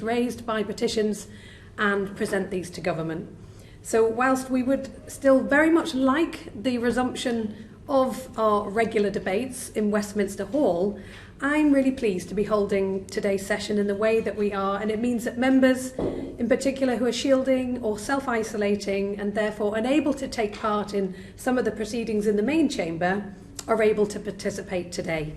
raised by petitions and present these to government. So whilst we would still very much like the resumption of our regular debates in Westminster Hall, I'm really pleased to be holding today's session in the way that we are, and it means that members in particular who are shielding or self-isolating and therefore unable to take part in some of the proceedings in the main chamber are able to participate today.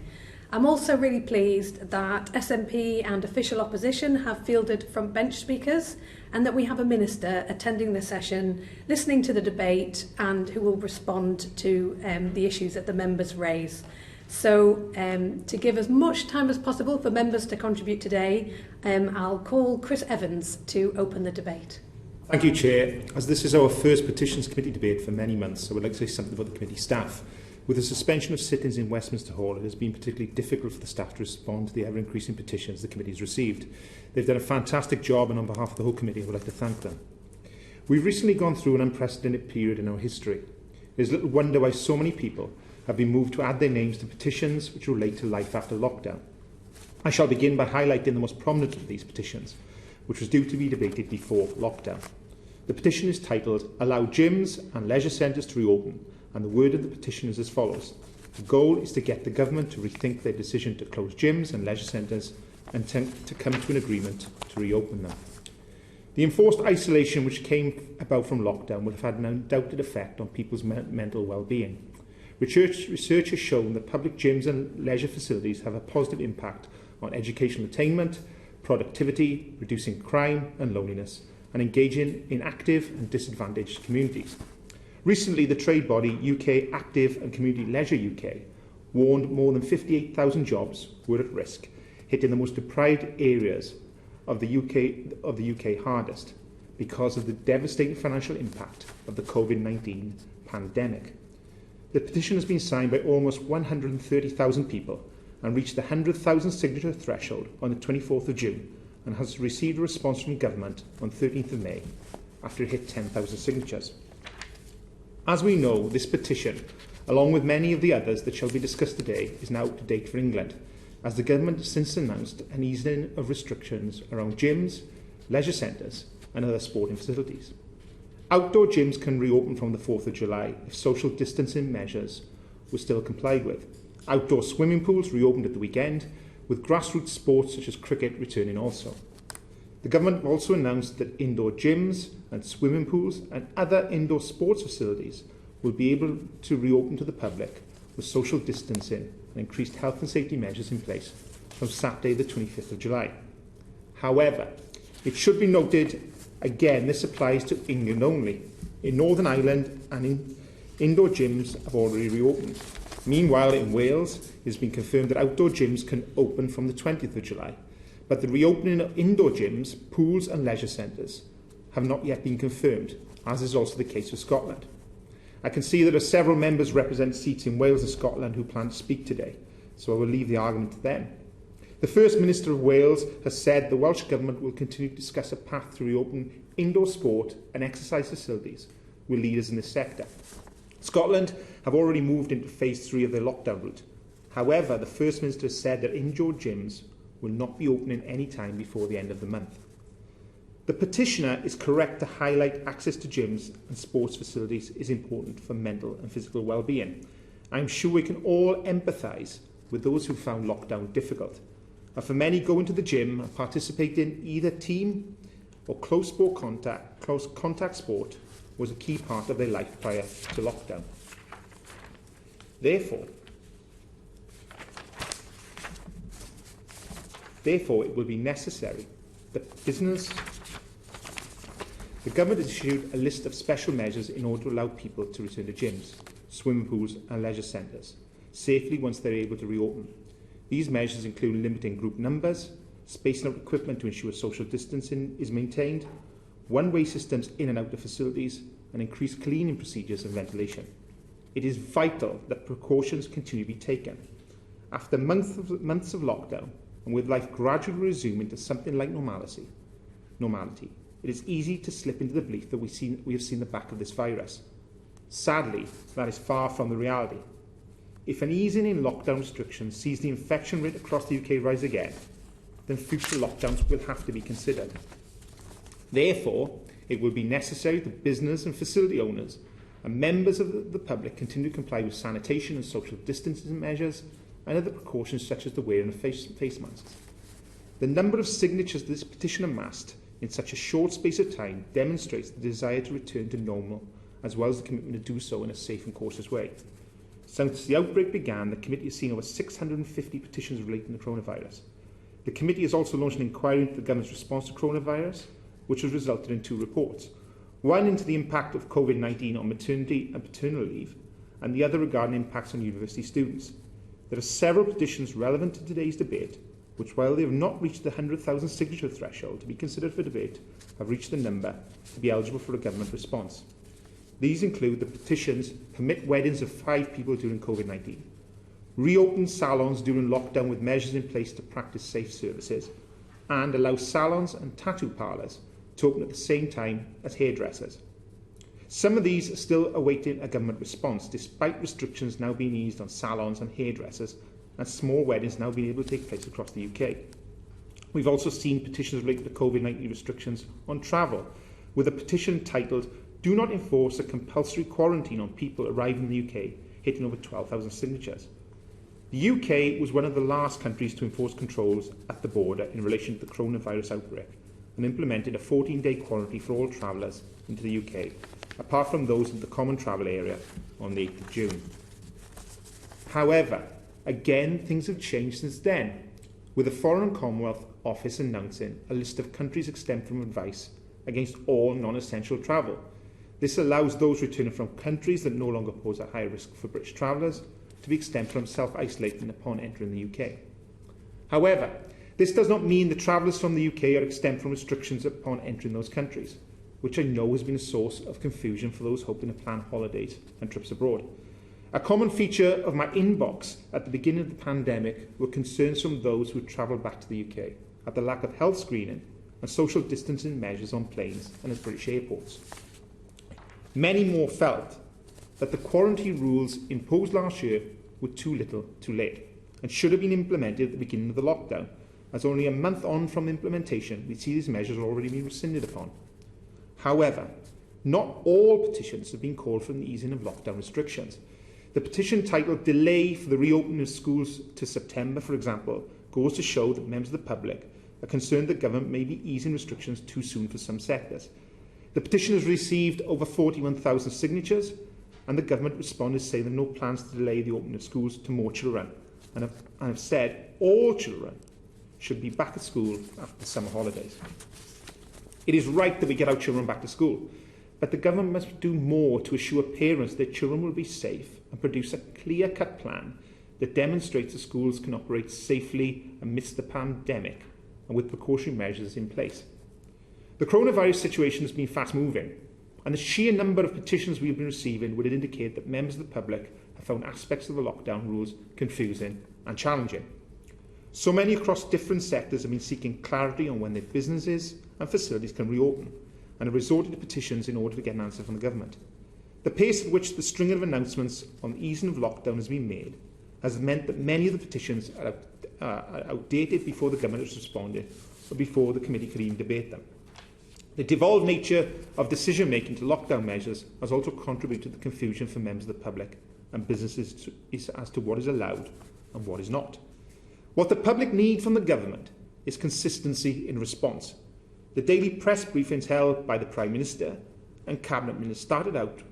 I'm also really pleased that SNP and official opposition have fielded front bench speakers and that we have a minister attending the session, listening to the debate and who will respond to the issues that the members raise. So to give as much time as possible for members to contribute today, I'll call Chris Evans to open the debate. Thank you, Chair. As this is our first Petitions Committee debate for many months, I would like to say something about the committee staff. With the suspension of sittings in Westminster Hall, it has been particularly difficult for the staff to respond to the ever-increasing petitions the committee has received. They've done a fantastic job, and on behalf of the whole committee, I would like to thank them. We've recently gone through an unprecedented period in our history. There's little wonder why so many people have been moved to add their names to petitions which relate to life after lockdown. I shall begin by highlighting the most prominent of these petitions, which was due to be debated before lockdown. The petition is titled "Allow Gyms and Leisure Centres to Reopen," and the word of the petition is as follows. The goal is to get the government to rethink their decision to close gyms and leisure centres and to come to an agreement to reopen them. The enforced isolation which came about from lockdown will have had an undoubted effect on people's mental well-being. Research has shown that public gyms and leisure facilities have a positive impact on educational attainment, productivity, reducing crime and loneliness, and engaging in active and disadvantaged communities. Recently, the trade body UK Active and Community Leisure UK warned more than 58,000 jobs were at risk, hitting the most deprived areas of the UK hardest because of the devastating financial impact of the Covid-19 pandemic. The petition has been signed by almost 130,000 people and reached the 100,000 signature threshold on the 24th of June and has received a response from government on 13th of May after it hit 10,000 signatures. As we know, this petition, along with many of the others that shall be discussed today, is now up to date for England, as the government has since announced an easing of restrictions around gyms, leisure centres and other sporting facilities. Outdoor gyms can reopen from the 4th of July if social distancing measures were still complied with. Outdoor swimming pools reopened at the weekend, with grassroots sports such as cricket returning also. The government also announced that indoor gyms and swimming pools and other indoor sports facilities will be able to reopen to the public with social distancing and increased health and safety measures in place from Saturday the 25th of July. However, it should be noted again this applies to England only. In Northern Ireland and indoor gyms have already reopened. Meanwhile, in Wales, it has been confirmed that outdoor gyms can open from the 20th of July. But the reopening of indoor gyms, pools and leisure centres have not yet been confirmed, as is also the case with Scotland. I can see there are several members representing seats in Wales and Scotland who plan to speak today, so I will leave the argument to them. The First Minister of Wales has said the Welsh Government will continue to discuss a path to reopen indoor sport and exercise facilities with leaders in this sector. Scotland have already moved into phase 3 of their lockdown route. However, the First Minister has said that indoor gyms will not be opening any time before the end of the month. The petitioner is correct to highlight access to gyms and sports facilities is important for mental and physical well-being. I'm sure we can all empathise with those who found lockdown difficult. And for many, going to the gym and participating in either team or close contact sport was a key part of their life prior to lockdown. Therefore, it will be necessary that the government has issued a list of special measures in order to allow people to return to gyms, swimming pools and leisure centres safely once they're able to reopen. These measures include limiting group numbers, spacing out equipment to ensure social distancing is maintained, one-way systems in and out of facilities, and increased cleaning procedures and ventilation. It is vital that precautions continue to be taken. After months of lockdown, and with life gradually resuming to something like normality, it is easy to slip into the belief that we have seen the back of this virus. Sadly, that is far from the reality. If an easing in lockdown restrictions sees the infection rate across the UK rise again, then future lockdowns will have to be considered. Therefore, it will be necessary that business and facility owners and members of the public continue to comply with sanitation and social distancing measures and other precautions such as the wearing of face masks. The number of signatures this petition amassed in such a short space of time demonstrates the desire to return to normal, as well as the commitment to do so in a safe and cautious way. Since the outbreak began, the committee has seen over 650 petitions relating to coronavirus. The committee has also launched an inquiry into the government's response to coronavirus, which has resulted in 2 reports. One into the impact of Covid-19 on maternity and paternal leave, and the other regarding impacts on university students. There are several petitions relevant to today's debate, which, while they have not reached the 100,000 signature threshold to be considered for debate, have reached the number to be eligible for a government response. These include the petitions permit weddings of 5 people during Covid-19, reopen salons during lockdown with measures in place to practice safe services, and allow salons and tattoo parlors to open at the same time as hairdressers. Some of these are still awaiting a government response, despite restrictions now being eased on salons and hairdressers and small weddings now being able to take place across the UK. We've also seen petitions related to COVID-19 restrictions on travel, with a petition titled "Do not enforce a compulsory quarantine on people arriving in the UK," hitting over 12,000 signatures. The UK was one of the last countries to enforce controls at the border in relation to the coronavirus outbreak, and implemented a 14-day quarantine for all travellers into the UK, apart from those in the common travel area on the 8th of June. However, again, things have changed since then, with the Foreign and Commonwealth Office announcing a list of countries exempt from advice against all non-essential travel. This allows those returning from countries that no longer pose a high risk for British travellers to be exempt from self-isolating upon entering the UK. However, this does not mean that travellers from the UK are exempt from restrictions upon entering those countries, which I know has been a source of confusion for those hoping to plan holidays and trips abroad. A common feature of my inbox at the beginning of the pandemic were concerns from those who had travelled back to the UK at the lack of health screening and social distancing measures on planes and at British airports. Many more felt that the quarantine rules imposed last year were too little, too late, and should have been implemented at the beginning of the lockdown, as only a month on from implementation we see these measures already being rescinded upon. However, not all petitions have been called for an easing of lockdown restrictions. The petition titled "Delay for the Reopening of Schools to September," for example, goes to show that members of the public are concerned that government may be easing restrictions too soon for some sectors. The petition has received over 41,000 signatures, and the government responded saying there are no plans to delay the opening of schools to more children, and have said all children should be back at school after the summer holidays. It is right that we get our children back to school, but the government must do more to assure parents that children will be safe and produce a clear-cut plan that demonstrates that schools can operate safely amidst the pandemic and with precautionary measures in place. The coronavirus situation has been fast-moving, and the sheer number of petitions we have been receiving would indicate that members of the public have found aspects of the lockdown rules confusing and challenging. So many across different sectors have been seeking clarity on when their businesses and facilities can reopen, and have resorted to petitions in order to get an answer from the government. The pace at which the string of announcements on the easing of lockdown has been made has meant that many of the petitions are outdated before the government has responded, or before the committee could even debate them. The devolved nature of decision-making to lockdown measures has also contributed to the confusion for members of the public and businesses as to what is allowed and what is not. What the public need from the government is consistency in response. The daily press briefings held by the Prime Minister and Cabinet Ministers started out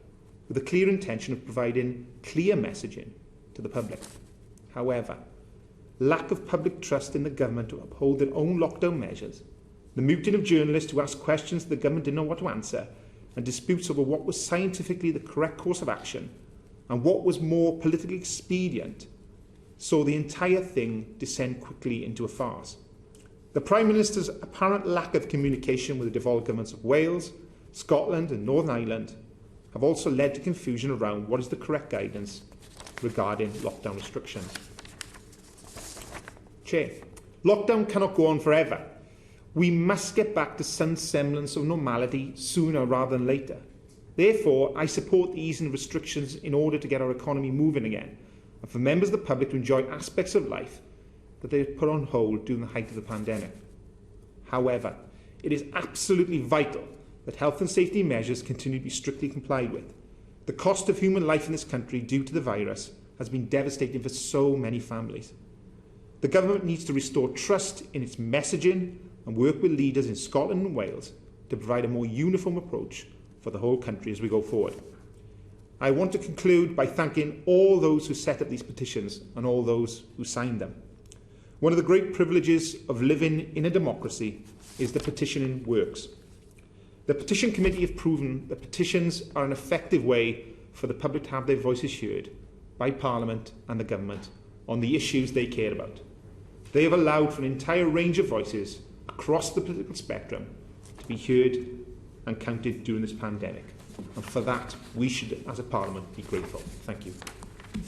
with a clear intention of providing clear messaging to the public. However, lack of public trust in the government to uphold their own lockdown measures, the muting of journalists who asked questions the government didn't know what to answer, and disputes over what was scientifically the correct course of action and what was more politically expedient, saw the entire thing descend quickly into a farce. The Prime Minister's apparent lack of communication with the devolved governments of Wales, Scotland and Northern Ireland have also led to confusion around what is the correct guidance regarding lockdown restrictions. Chair, lockdown cannot go on forever. We must get back to some semblance of normality sooner rather than later. Therefore, I support the easing of restrictions in order to get our economy moving again, and for members of the public to enjoy aspects of life that they were put on hold during the height of the pandemic. However, it is absolutely vital that health and safety measures continue to be strictly complied with. The cost of human life in this country due to the virus has been devastating for so many families. The government needs to restore trust in its messaging and work with leaders in Scotland and Wales to provide a more uniform approach for the whole country as we go forward. I want to conclude by thanking all those who set up these petitions and all those who signed them. One of the great privileges of living in a democracy is that petitioning works. The Petition Committee have proven that petitions are an effective way for the public to have their voices heard by Parliament and the government on the issues they care about. They have allowed for an entire range of voices across the political spectrum to be heard and counted during this pandemic. And for that, we should, as a Parliament, be grateful. Thank you.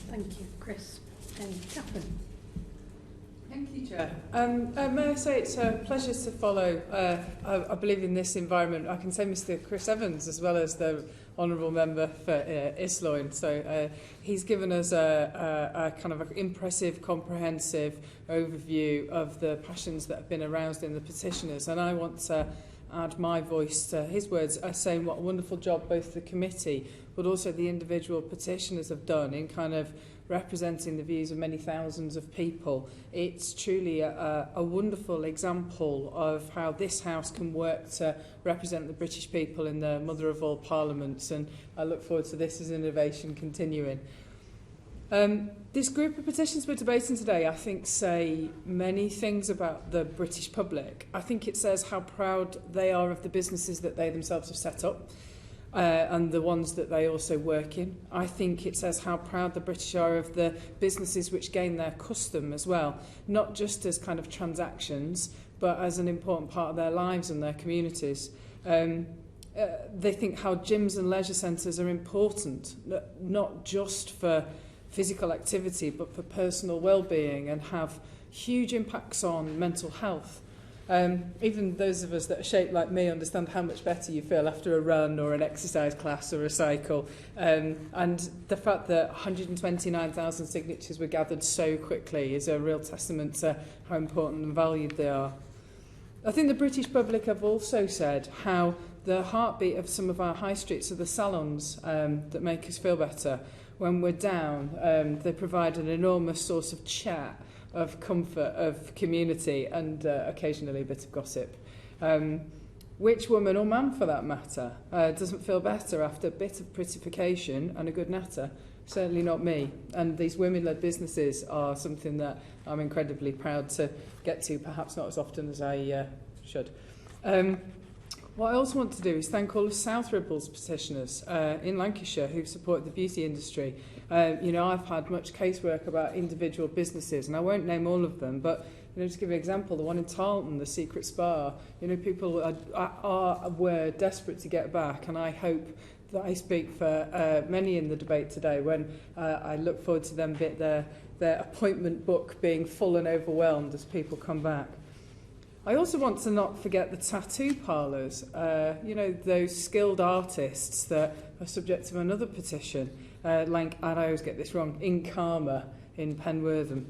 Thank you, Chris. And Catherine. Thank you, Chair. May I say it's a pleasure to follow, I believe, in this environment. I can say Mr. Chris Evans as well as the Honourable Member for Isloyn. So he's given us a kind of an impressive, comprehensive overview of the passions that have been aroused in the petitioners. And I want to add my voice to his words, saying what a wonderful job both the committee but also the individual petitioners have done in kind of representing the views of many thousands of people. It's truly a wonderful example of how this House can work to represent the British people in the mother of all parliaments, and I look forward to this as innovation continuing. This group of petitions we're debating today, I think, say many things about the British public. I think it says how proud they are of the businesses that they themselves have set up and the ones that they also work in. I think it says how proud the British are of the businesses which gain their custom as well, not just as kind of transactions, but as an important part of their lives and their communities. They think how gyms and leisure centres are important, not just for physical activity, but for personal well-being, and have huge impacts on mental health. Even those of us that are shaped like me understand how much better you feel after a run or an exercise class or a cycle. And the fact that 129,000 signatures were gathered so quickly is a real testament to how important and valued they are. I think the British public have also said how the heartbeat of some of our high streets are the salons that make us feel better. When we're down, they provide an enormous source of chat, of comfort, of community, and occasionally a bit of gossip. Which woman or man, for that matter, doesn't feel better after a bit of prettification and a good natter? Certainly not me. And these women-led businesses are something that I'm incredibly proud to get to, perhaps not as often as I should. What I also want to do is thank all of South Ribble's petitioners in Lancashire who've supported the beauty industry. I've had much casework about individual businesses, and I won't name all of them, but just to give you an example, the one in Tarleton, the Secret Spa, people were desperate to get back, and I hope that I speak for many in the debate today when I look forward to them their appointment book being full and overwhelmed as people come back. I also want to not forget the tattoo parlors, those skilled artists that are subject to another petition, like, and I always get this wrong, in Karma in Penwortham.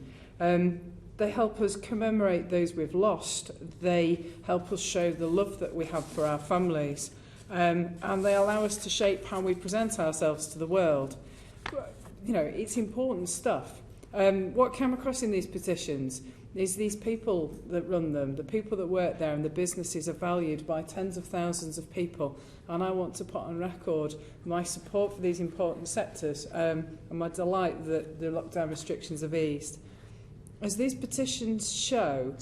They help us commemorate those we've lost. They help us show the love that we have for our families. And they allow us to shape how we present ourselves to the world. It's important stuff. What came across in these petitions is these people that run them, the people that work there, and the businesses are valued by tens of thousands of people. And I want to put on record my support for these important sectors and my delight that the lockdown restrictions have eased. As these petitions show,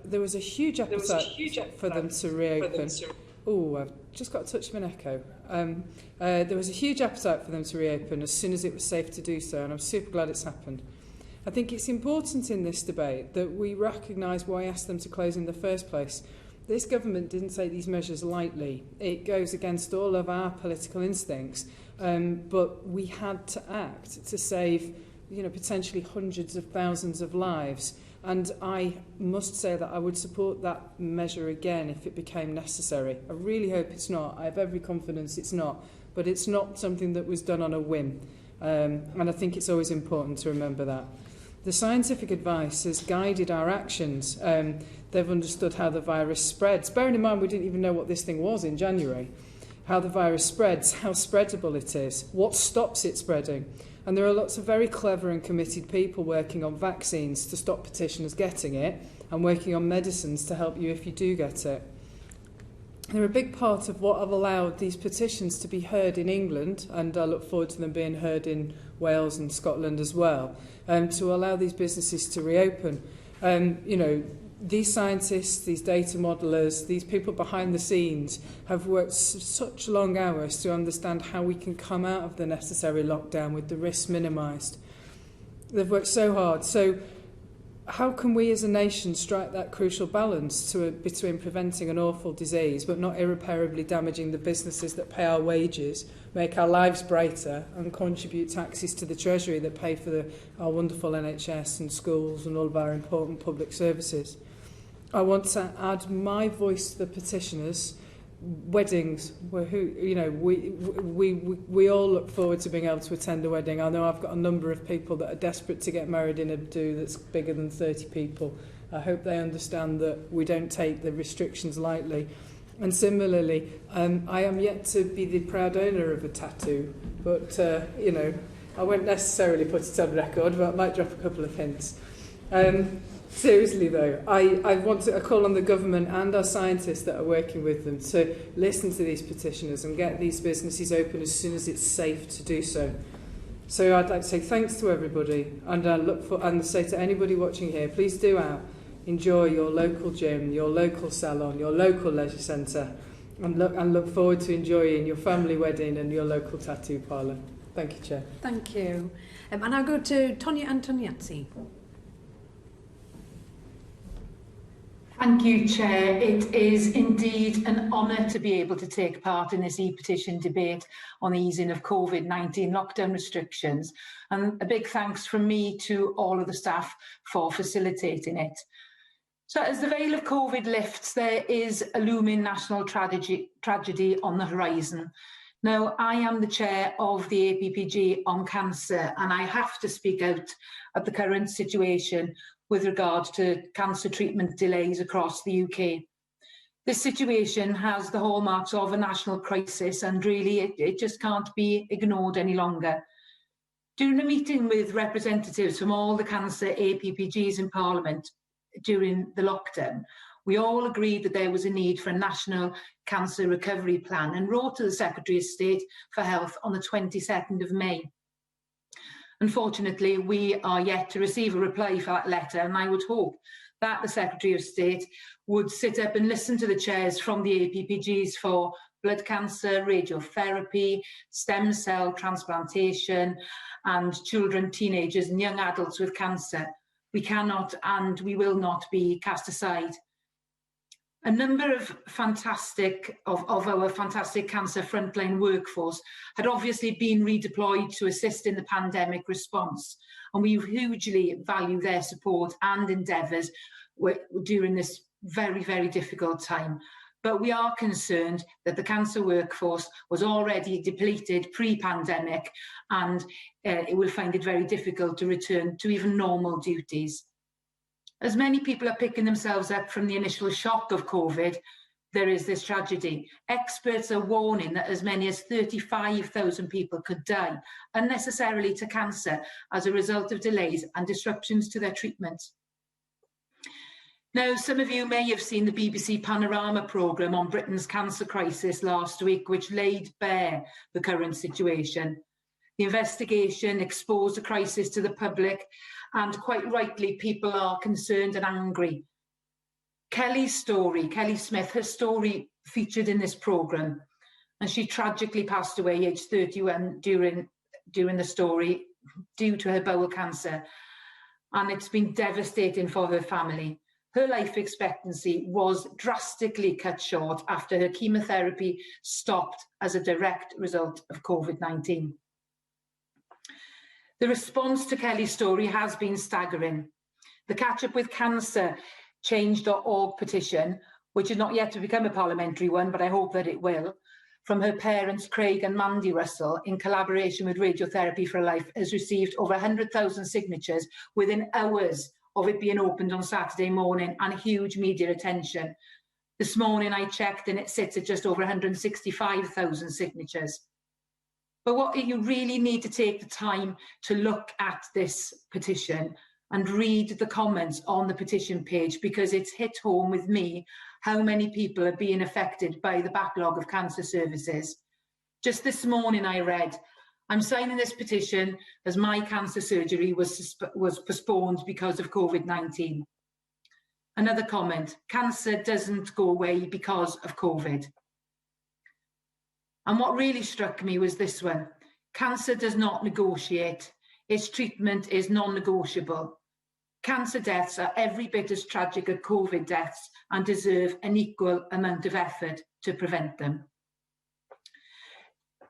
there was a huge appetite for them to reopen. Oh, I've just got a touch of an echo. There was a huge appetite for them to reopen as soon as it was safe to do so, and I'm super glad it's happened. I think it's important in this debate that we recognise why I asked them to close in the first place. This government didn't take these measures lightly. It goes against all of our political instincts, but we had to act to save, potentially hundreds of thousands of lives. And I must say that I would support that measure again if it became necessary. I really hope it's not. I have every confidence it's not. But it's not something that was done on a whim. And I think it's always important to remember that. The scientific advice has guided our actions. They've understood how the virus spreads. Bearing in mind, we didn't even know what this thing was in January. How the virus spreads, how spreadable it is, what stops it spreading. And there are lots of very clever and committed people working on vaccines to stop petitioners getting it, and working on medicines to help you if you do get it. They're a big part of what have allowed these petitions to be heard in England, and I look forward to them being heard in Wales and Scotland as well, to allow these businesses to reopen. You know, these scientists, these data modelers, these people behind the scenes have worked such long hours to understand how we can come out of the necessary lockdown with the risks minimised. They've worked so hard. So how can we as a nation strike that crucial balance between preventing an awful disease but not irreparably damaging the businesses that pay our wages, make our lives brighter and contribute taxes to the Treasury that pay for our wonderful NHS and schools and all of our important public services? I want to add my voice to the petitioners. Weddings, we all look forward to being able to attend a wedding. I know I've got a number of people that are desperate to get married in a do that's bigger than 30 people. I hope they understand that we don't take the restrictions lightly. And similarly, I am yet to be the proud owner of a tattoo, but I won't necessarily put it on record, but I might drop a couple of hints. Seriously though, I want to call on the government and our scientists that are working with them to listen to these petitioners and get these businesses open as soon as it's safe to do so. So I'd like to say thanks to everybody, and I say to anybody watching here, please do enjoy your local gym, your local salon, your local leisure centre, and look forward to enjoying your family wedding and your local tattoo parlour. Thank you, Chair. Thank you. And I'll go to Tonya Antoniazzi. Thank you, Chair. It is indeed an honour to be able to take part in this e-petition debate on the easing of COVID-19 lockdown restrictions, and a big thanks from me to all of the staff for facilitating it. So as the veil of COVID lifts, there is a looming national tragedy on the horizon. Now, I am the chair of the APPG on cancer, and I have to speak out at the current situation with regard to cancer treatment delays across the UK. This situation has the hallmarks of a national crisis, and really it just can't be ignored any longer. During a meeting with representatives from all the cancer APPGs in Parliament during the lockdown, we all agreed that there was a need for a national cancer recovery plan, and wrote to the Secretary of State for Health on the 22nd of May. Unfortunately, we are yet to receive a reply for that letter, and I would hope that the Secretary of State would sit up and listen to the chairs from the APPGs for blood cancer, radiotherapy, stem cell transplantation, and children, teenagers and young adults with cancer. We cannot and we will not be cast aside. A number of our fantastic cancer frontline workforce had obviously been redeployed to assist in the pandemic response, and we hugely value their support and endeavours during this very, very difficult time. But we are concerned that the cancer workforce was already depleted pre-pandemic, and it will find it very difficult to return to even normal duties. As many people are picking themselves up from the initial shock of COVID, there is this tragedy. Experts are warning that as many as 35,000 people could die unnecessarily to cancer as a result of delays and disruptions to their treatment. Now, some of you may have seen the BBC Panorama programme on Britain's cancer crisis last week, which laid bare the current situation. The investigation exposed the crisis to the public, and quite rightly, people are concerned and angry. Kelly Smith, her story featured in this programme, and she tragically passed away aged 31 during the story due to her bowel cancer, and it's been devastating for her family. Her life expectancy was drastically cut short after her chemotherapy stopped as a direct result of COVID-19. The response to Kelly's story has been staggering. The Catch Up with Cancer Change.org petition, which is not yet to become a parliamentary one, but I hope that it will, from her parents, Craig and Mandy Russell, in collaboration with Radiotherapy for Life, has received over 100,000 signatures within hours of it being opened on Saturday morning, and huge media attention. This morning I checked and it sits at just over 165,000 signatures. But what you really need to take the time to look at this petition and read the comments on the petition page, because it's hit home with me how many people are being affected by the backlog of cancer services. Just this morning I read, I'm signing this petition as my cancer surgery was postponed because of Covid-19. Another comment, cancer doesn't go away because of Covid. And what really struck me was this one, cancer does not negotiate, its treatment is non-negotiable. Cancer deaths are every bit as tragic as Covid deaths and deserve an equal amount of effort to prevent them.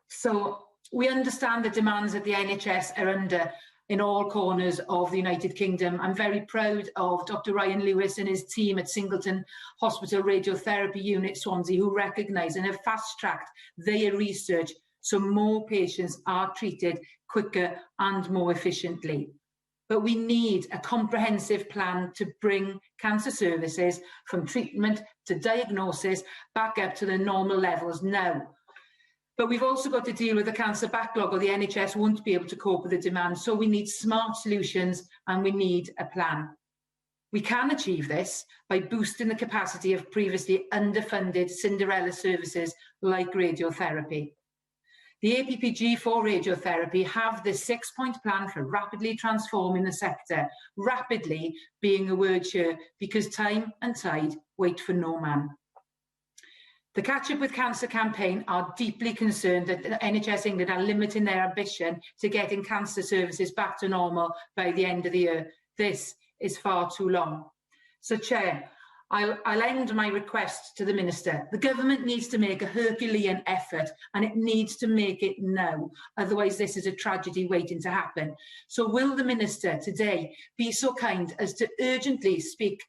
So we understand the demands that the NHS are under in all corners of the United Kingdom. I'm very proud of Dr. Ryan Lewis and his team at Singleton Hospital Radiotherapy Unit, Swansea, who recognise and have fast-tracked their research so more patients are treated quicker and more efficiently. But we need a comprehensive plan to bring cancer services from treatment to diagnosis back up to the normal levels now. But we've also got to deal with the cancer backlog, or the NHS won't be able to cope with the demand. So we need smart solutions and we need a plan. We can achieve this by boosting the capacity of previously underfunded Cinderella services like radiotherapy. The APPG for radiotherapy have this 6-point plan for rapidly transforming the sector, rapidly being a word here because time and tide wait for no man. The Catch Up with Cancer campaign are deeply concerned that the NHS England are limiting their ambition to getting cancer services back to normal by the end of the year. This is far too long. So, Chair, I'll end my request to the Minister. The government needs to make a Herculean effort, and it needs to make it now. Otherwise, this is a tragedy waiting to happen. So will the Minister today be so kind as to urgently speak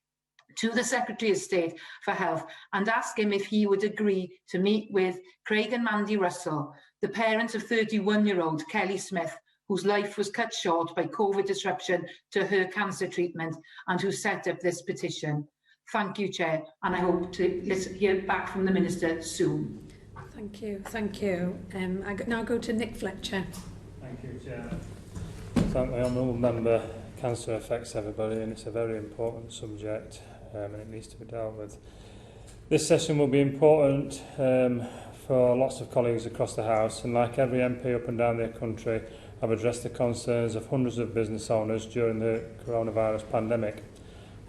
to the Secretary of State for Health and ask him if he would agree to meet with Craig and Mandy Russell, the parents of 31-year-old Kelly Smith, whose life was cut short by COVID disruption to her cancer treatment, and who set up this petition. Thank you, Chair, and I hope to hear back from the Minister soon. Thank you, thank you. I now go to Nick Fletcher. Thank you, Chair. Thank my honourable member. Cancer affects everybody and it's a very important subject and it needs to be dealt with. This session will be important for lots of colleagues across the House, and like every MP up and down the country, I've addressed the concerns of hundreds of business owners during the coronavirus pandemic.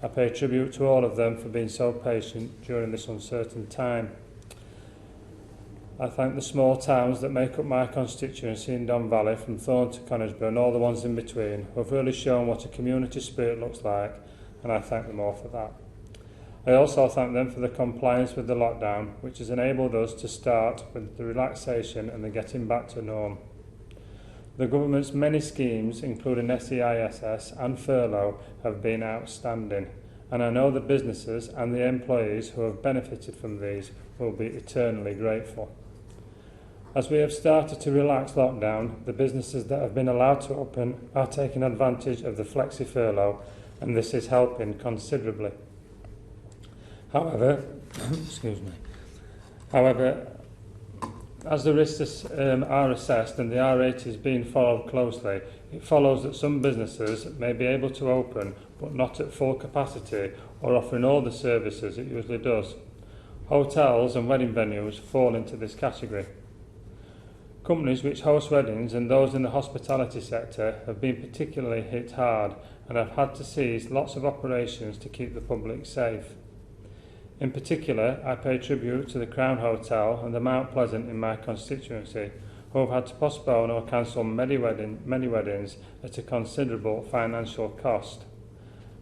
I pay tribute to all of them for being so patient during this uncertain time. I thank the small towns that make up my constituency in Don Valley, from Thorne to Conisbrough and all the ones in between, who have really shown what a community spirit looks like, and I thank them all for that. I also thank them for the compliance with the lockdown, which has enabled us to start with the relaxation and the getting back to norm. The government's many schemes, including SEISS and furlough, have been outstanding, and I know the businesses and the employees who have benefited from these will be eternally grateful. As we have started to relax lockdown, the businesses that have been allowed to open are taking advantage of the flexi furlough, and this is helping considerably. However, as the risks are assessed and the R rate is being followed closely, it follows that some businesses may be able to open but not at full capacity or offering all the services it usually does. Hotels and wedding venues fall into this category. Companies which host weddings and those in the hospitality sector have been particularly hit hard and have had to cease lots of operations to keep the public safe. In particular, I pay tribute to the Crown Hotel and the Mount Pleasant in my constituency, who have had to postpone or cancel many weddings at a considerable financial cost.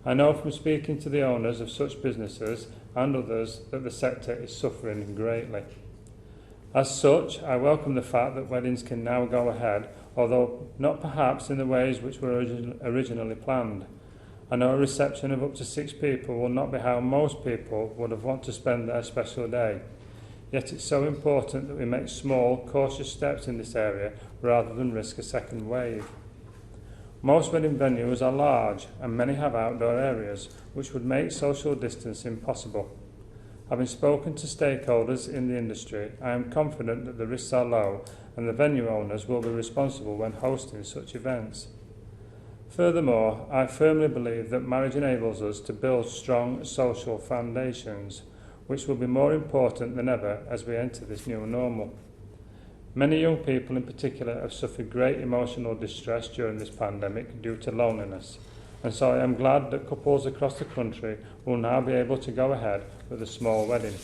I know from speaking to the owners of such businesses and others that the sector is suffering greatly. As such, I welcome the fact that weddings can now go ahead, although not perhaps in the ways which were originally planned. I know a reception of up to 6 people will not be how most people would have wanted to spend their special day. Yet it's so important that we make small, cautious steps in this area rather than risk a second wave. Most wedding venues are large and many have outdoor areas, which would make social distancing possible. Having spoken to stakeholders in the industry, I am confident that the risks are low and the venue owners will be responsible when hosting such events. Furthermore, I firmly believe that marriage enables us to build strong social foundations, which will be more important than ever as we enter this new normal. Many young people in particular have suffered great emotional distress during this pandemic due to loneliness, and so I am glad that couples across the country will now be able to go ahead with a small wedding.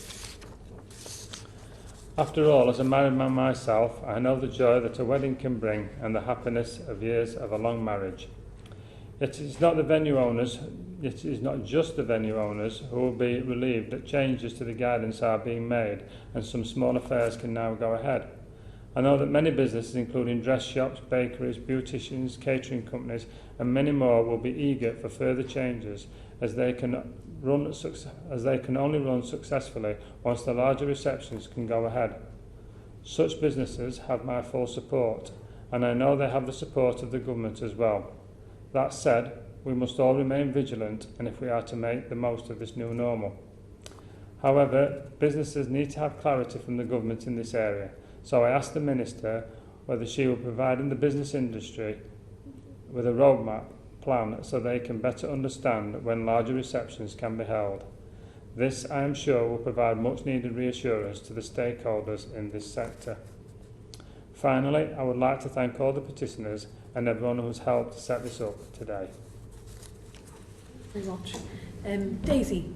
After all, as a married man myself, I know the joy that a wedding can bring and the happiness of years of a long marriage. Yet it is not just the venue owners who will be relieved that changes to the guidance are being made and some small affairs can now go ahead. I know that many businesses, including dress shops, bakeries, beauticians, catering companies and many more, will be eager for further changes as they can only run successfully once the larger receptions can go ahead. Such businesses have my full support, and I know they have the support of the government as well. That said, we must all remain vigilant and if we are to make the most of this new normal. However, businesses need to have clarity from the government in this area, so I asked the Minister whether she will provide in the business industry with a roadmap plan so they can better understand when larger receptions can be held. This, I am sure, will provide much needed reassurance to the stakeholders in this sector. Finally, I would like to thank all the petitioners and everyone who has helped to set this up today. Very much. Daisy.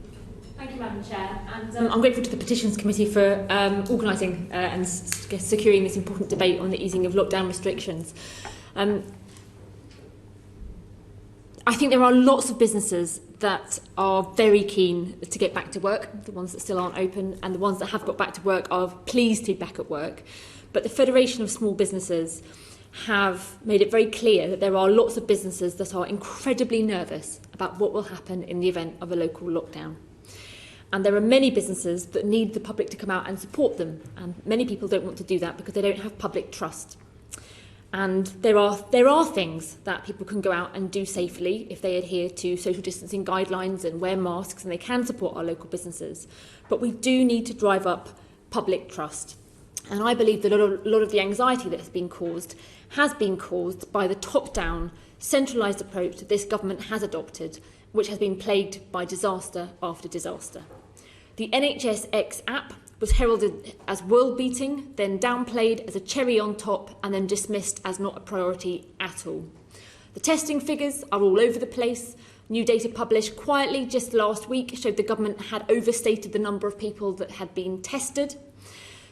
Thank you, Madam Chair, and I'm grateful to the Petitions Committee for organising and securing this important debate on the easing of lockdown restrictions. I think there are lots of businesses that are very keen to get back to work, the ones that still aren't open, and the ones that have got back to work are pleased to be back at work. But the Federation of Small Businesses have made it very clear that there are lots of businesses that are incredibly nervous about what will happen in the event of a local lockdown. And there are many businesses that need the public to come out and support them. And many people don't want to do that because they don't have public trust. And there are things that people can go out and do safely if they adhere to social distancing guidelines and wear masks, and they can support our local businesses. But we do need to drive up public trust. And I believe that a lot of the anxiety that has been caused by the top-down, centralised approach that this government has adopted, which has been plagued by disaster after disaster. The NHS X app was heralded as world-beating, then downplayed as a cherry on top, and then dismissed as not a priority at all. The testing figures are all over the place. New data published quietly just last week showed the government had overstated the number of people that had been tested.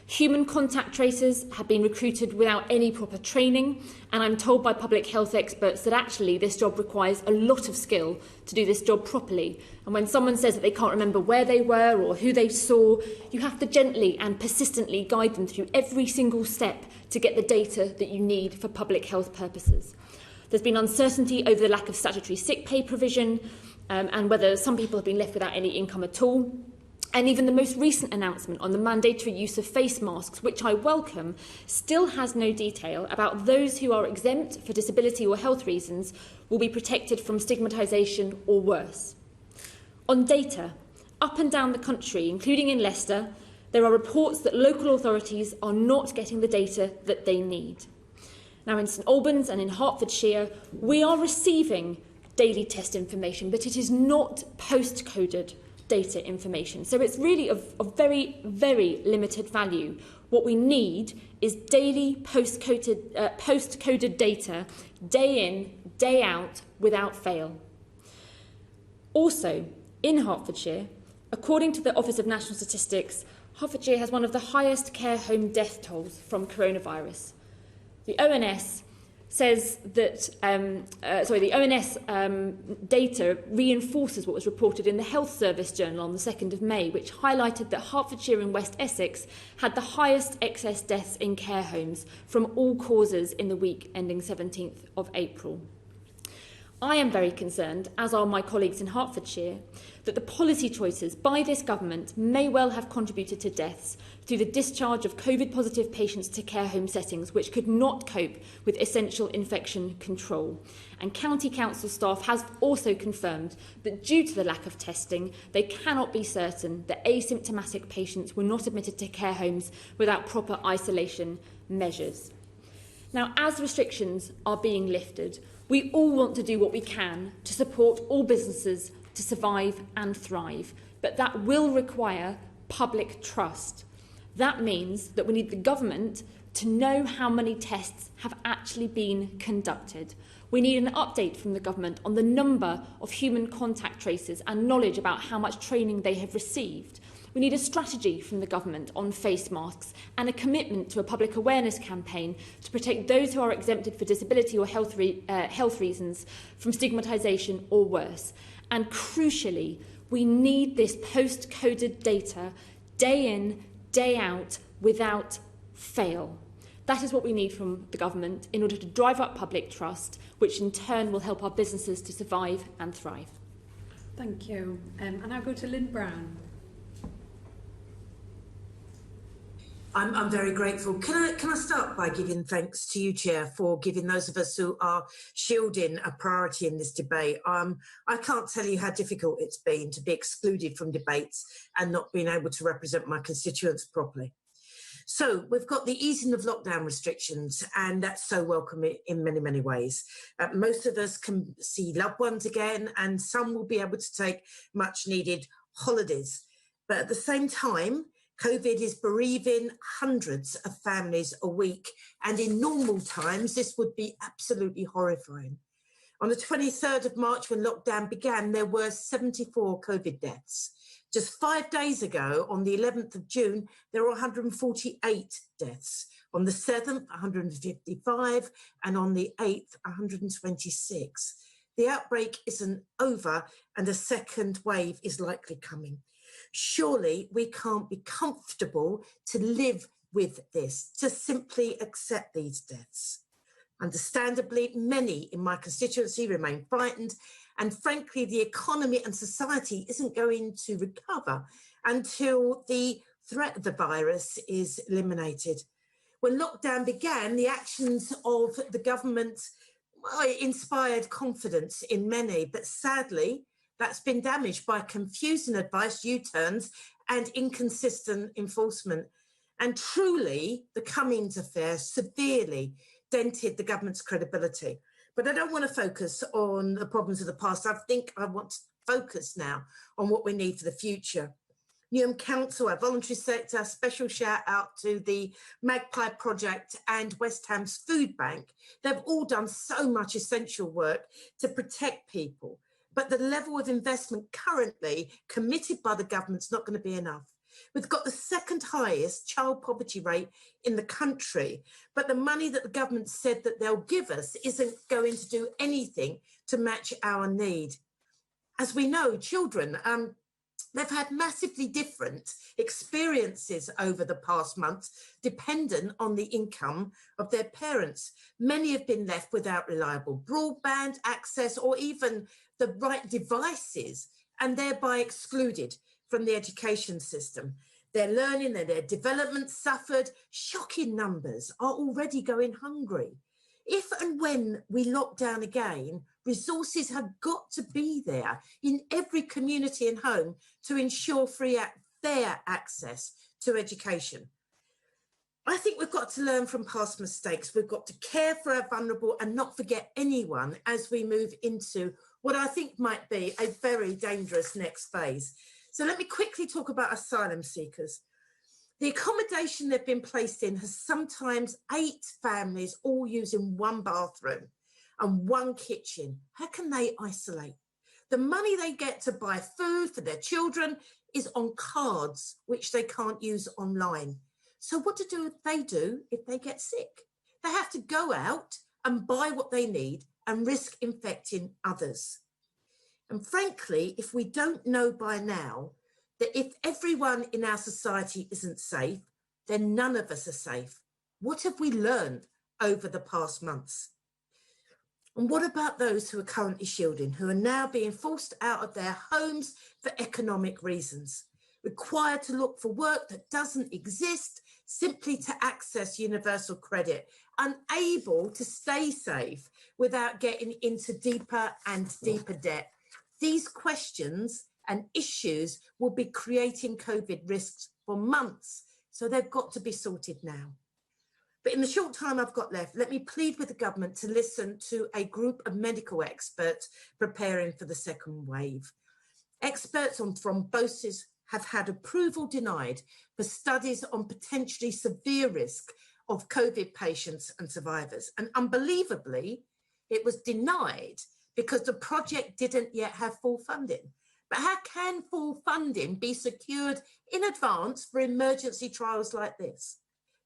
Human contact tracers have been recruited without any proper training, and I'm told by public health experts that actually this job requires a lot of skill to do this job properly. And when someone says that they can't remember where they were or who they saw, you have to gently and persistently guide them through every single step to get the data that you need for public health purposes. There's been uncertainty over the lack of statutory sick pay provision and whether some people have been left without any income at all. And even the most recent announcement on the mandatory use of face masks, which I welcome, still has no detail about those who are exempt for disability or health reasons will be protected from stigmatisation or worse. On data, up and down the country, including in Leicester, there are reports that local authorities are not getting the data that they need. Now, in St Albans and in Hertfordshire, we are receiving daily test information, but it is not post-coded data information. So it's really of very, very limited value. What we need is daily post-coded data, day in, day out, without fail. Also, in Hertfordshire, according to the Office of National Statistics, Hertfordshire has one of the highest care home death tolls from coronavirus. The ONS says that, the ONS data reinforces what was reported in the Health Service Journal on the 2nd of May, which highlighted that Hertfordshire and West Essex had the highest excess deaths in care homes from all causes in the week ending 17th of April. I am very concerned, as are my colleagues in Hertfordshire, that the policy choices by this government may well have contributed to deaths through the discharge of COVID-positive patients to care home settings which could not cope with essential infection control. And County Council staff has also confirmed that due to the lack of testing, they cannot be certain that asymptomatic patients were not admitted to care homes without proper isolation measures. Now, as restrictions are being lifted, we all want to do what we can to support all businesses to survive and thrive, but that will require public trust. That means that we need the government to know how many tests have actually been conducted. We need an update from the government on the number of human contact traces and knowledge about how much training they have received. We need a strategy from the government on face masks and a commitment to a public awareness campaign to protect those who are exempted for disability or health reasons from stigmatisation or worse. And crucially, we need this post-coded data day in, day out, without fail. That is what we need from the government in order to drive up public trust, which in turn will help our businesses to survive and thrive. Thank you. And I'll go to Lynn Brown. I'm very grateful. Can I start by giving thanks to you, Chair, for giving those of us who are shielding a priority in this debate. I can't tell you how difficult it's been to be excluded from debates and not being able to represent my constituents properly. So we've got the easing of lockdown restrictions, and that's so welcome in many, many ways. Most of us can see loved ones again, and some will be able to take much needed holidays. But at the same time, COVID is bereaving hundreds of families a week, and in normal times, this would be absolutely horrifying. On the 23rd of March, when lockdown began, there were 74 COVID deaths. Just 5 days ago, on the 11th of June, there were 148 deaths. On the 7th, 155, and on the 8th, 126. The outbreak isn't over, and a second wave is likely coming. Surely we can't be comfortable to live with this, to simply accept these deaths. Understandably, many in my constituency remain frightened, and frankly, the economy and society isn't going to recover until the threat of the virus is eliminated. When lockdown began, the actions of the government inspired confidence in many, but sadly, that's been damaged by confusing advice, U-turns, and inconsistent enforcement. And truly, the Cummings affair severely dented the government's credibility. But I don't want to focus on the problems of the past. I think I want to focus now on what we need for the future. Newham Council, our voluntary sector, special shout out to the Magpie Project and West Ham's Food Bank. They've all done so much essential work to protect people. But the level of investment currently committed by the government's not going to be enough. We've got the second highest child poverty rate in the country, but the money that the government said that they'll give us isn't going to do anything to match our need. As we know, children, they've had massively different experiences over the past months, dependent on the income of their parents. Many have been left without reliable broadband access or even the right devices, and thereby excluded from the education system. Their learning and their development suffered. Shocking numbers are already going hungry. If and when we lock down again, resources have got to be there in every community and home to ensure fair access to education. I think we've got to learn from past mistakes. We've got to care for our vulnerable and not forget anyone as we move into what I think might be a very dangerous next phase. So let me quickly talk about asylum seekers. The accommodation they've been placed in has sometimes 8 families all using one bathroom and one kitchen. How can they isolate? The money they get to buy food for their children is on cards, which they can't use online. So what do they do if they get sick? They have to go out and buy what they need and risk infecting others. And frankly, if we don't know by now that if everyone in our society isn't safe, then none of us are safe. What have we learned over the past months? And what about those who are currently shielding, who are now being forced out of their homes for economic reasons, required to look for work that doesn't exist simply to access universal credit, unable to stay safe without getting into deeper and deeper debt? These questions and issues will be creating COVID risks for months, so they've got to be sorted now. But in the short time I've got left, let me plead with the government to listen to a group of medical experts preparing for the second wave. Experts on thrombosis have had approval denied for studies on potentially severe risk of COVID patients and survivors. And unbelievably, it was denied because the project didn't yet have full funding. But how can full funding be secured in advance for emergency trials like this?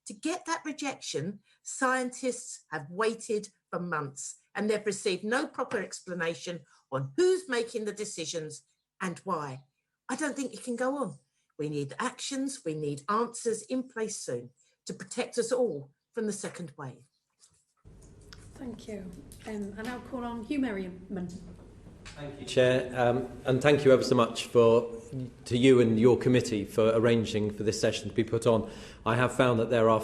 To get that rejection, scientists have waited for months and they've received no proper explanation on who's making the decisions and why. I don't think it can go on. We need actions, we need answers in place soon to protect us all from the second wave. Thank you. And I'll call on Hugh Merriman. Thank you, Chair, and thank you ever so much to you and your committee for arranging for this session to be put on. I have found that there are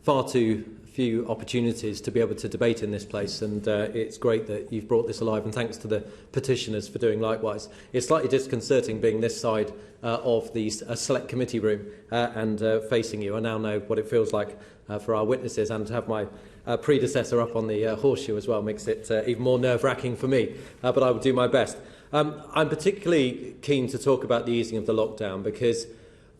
far too few opportunities to be able to debate in this place, and it's great that you've brought this alive, and thanks to the petitioners for doing likewise. It's slightly disconcerting being this side of the select committee room and facing you. I now know what it feels like for our witnesses, and to have my predecessor up on the horseshoe as well makes it even more nerve-wracking for me, but I will do my best. I'm particularly keen to talk about the easing of the lockdown because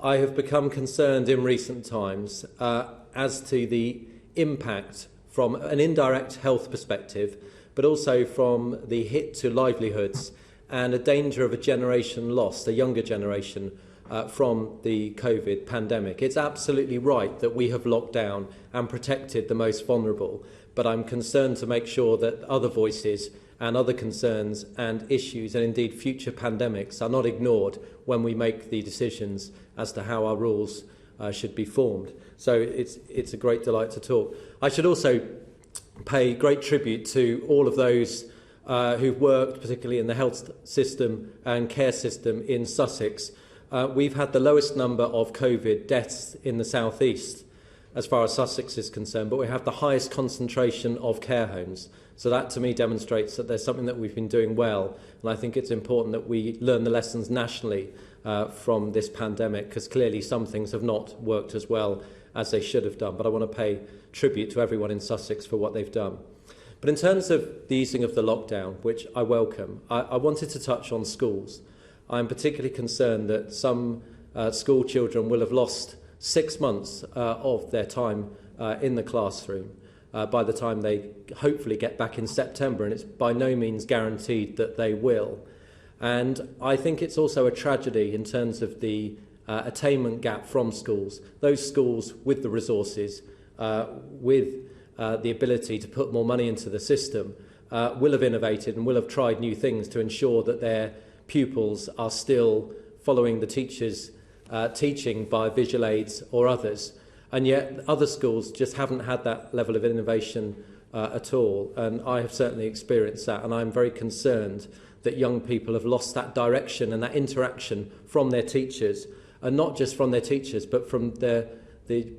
I have become concerned in recent times as to the impact from an indirect health perspective, but also from the hit to livelihoods and a danger of a generation lost, a younger generation from the COVID pandemic. It's absolutely right that we have locked down and protected the most vulnerable, but I'm concerned to make sure that other voices and other concerns and issues, and indeed future pandemics, are not ignored when we make the decisions as to how our rules should be formed. So it's a great delight to talk. I should also pay great tribute to all of those who've worked, particularly in the health system and care system in Sussex. We've had the lowest number of COVID deaths in the South East as far as Sussex is concerned, but we have the highest concentration of care homes. So that to me demonstrates that there's something that we've been doing well, and I think it's important that we learn the lessons nationally from this pandemic, because clearly some things have not worked as well as they should have done. But I want to pay tribute to everyone in Sussex for what they've done. But in terms of the easing of the lockdown, which I welcome, I wanted to touch on schools. I'm particularly concerned that some school children will have lost 6 months of their time in the classroom by the time they hopefully get back in September, and it's by no means guaranteed that they will. And I think it's also a tragedy in terms of the attainment gap from schools. Those schools with the resources, with the ability to put more money into the system, will have innovated and will have tried new things to ensure that their pupils are still following the teachers' teaching by visual aids or others. And yet other schools just haven't had that level of innovation at all. And I have certainly experienced that. And I'm very concerned that young people have lost that direction and that interaction from their teachers, and not just from their teachers, but from the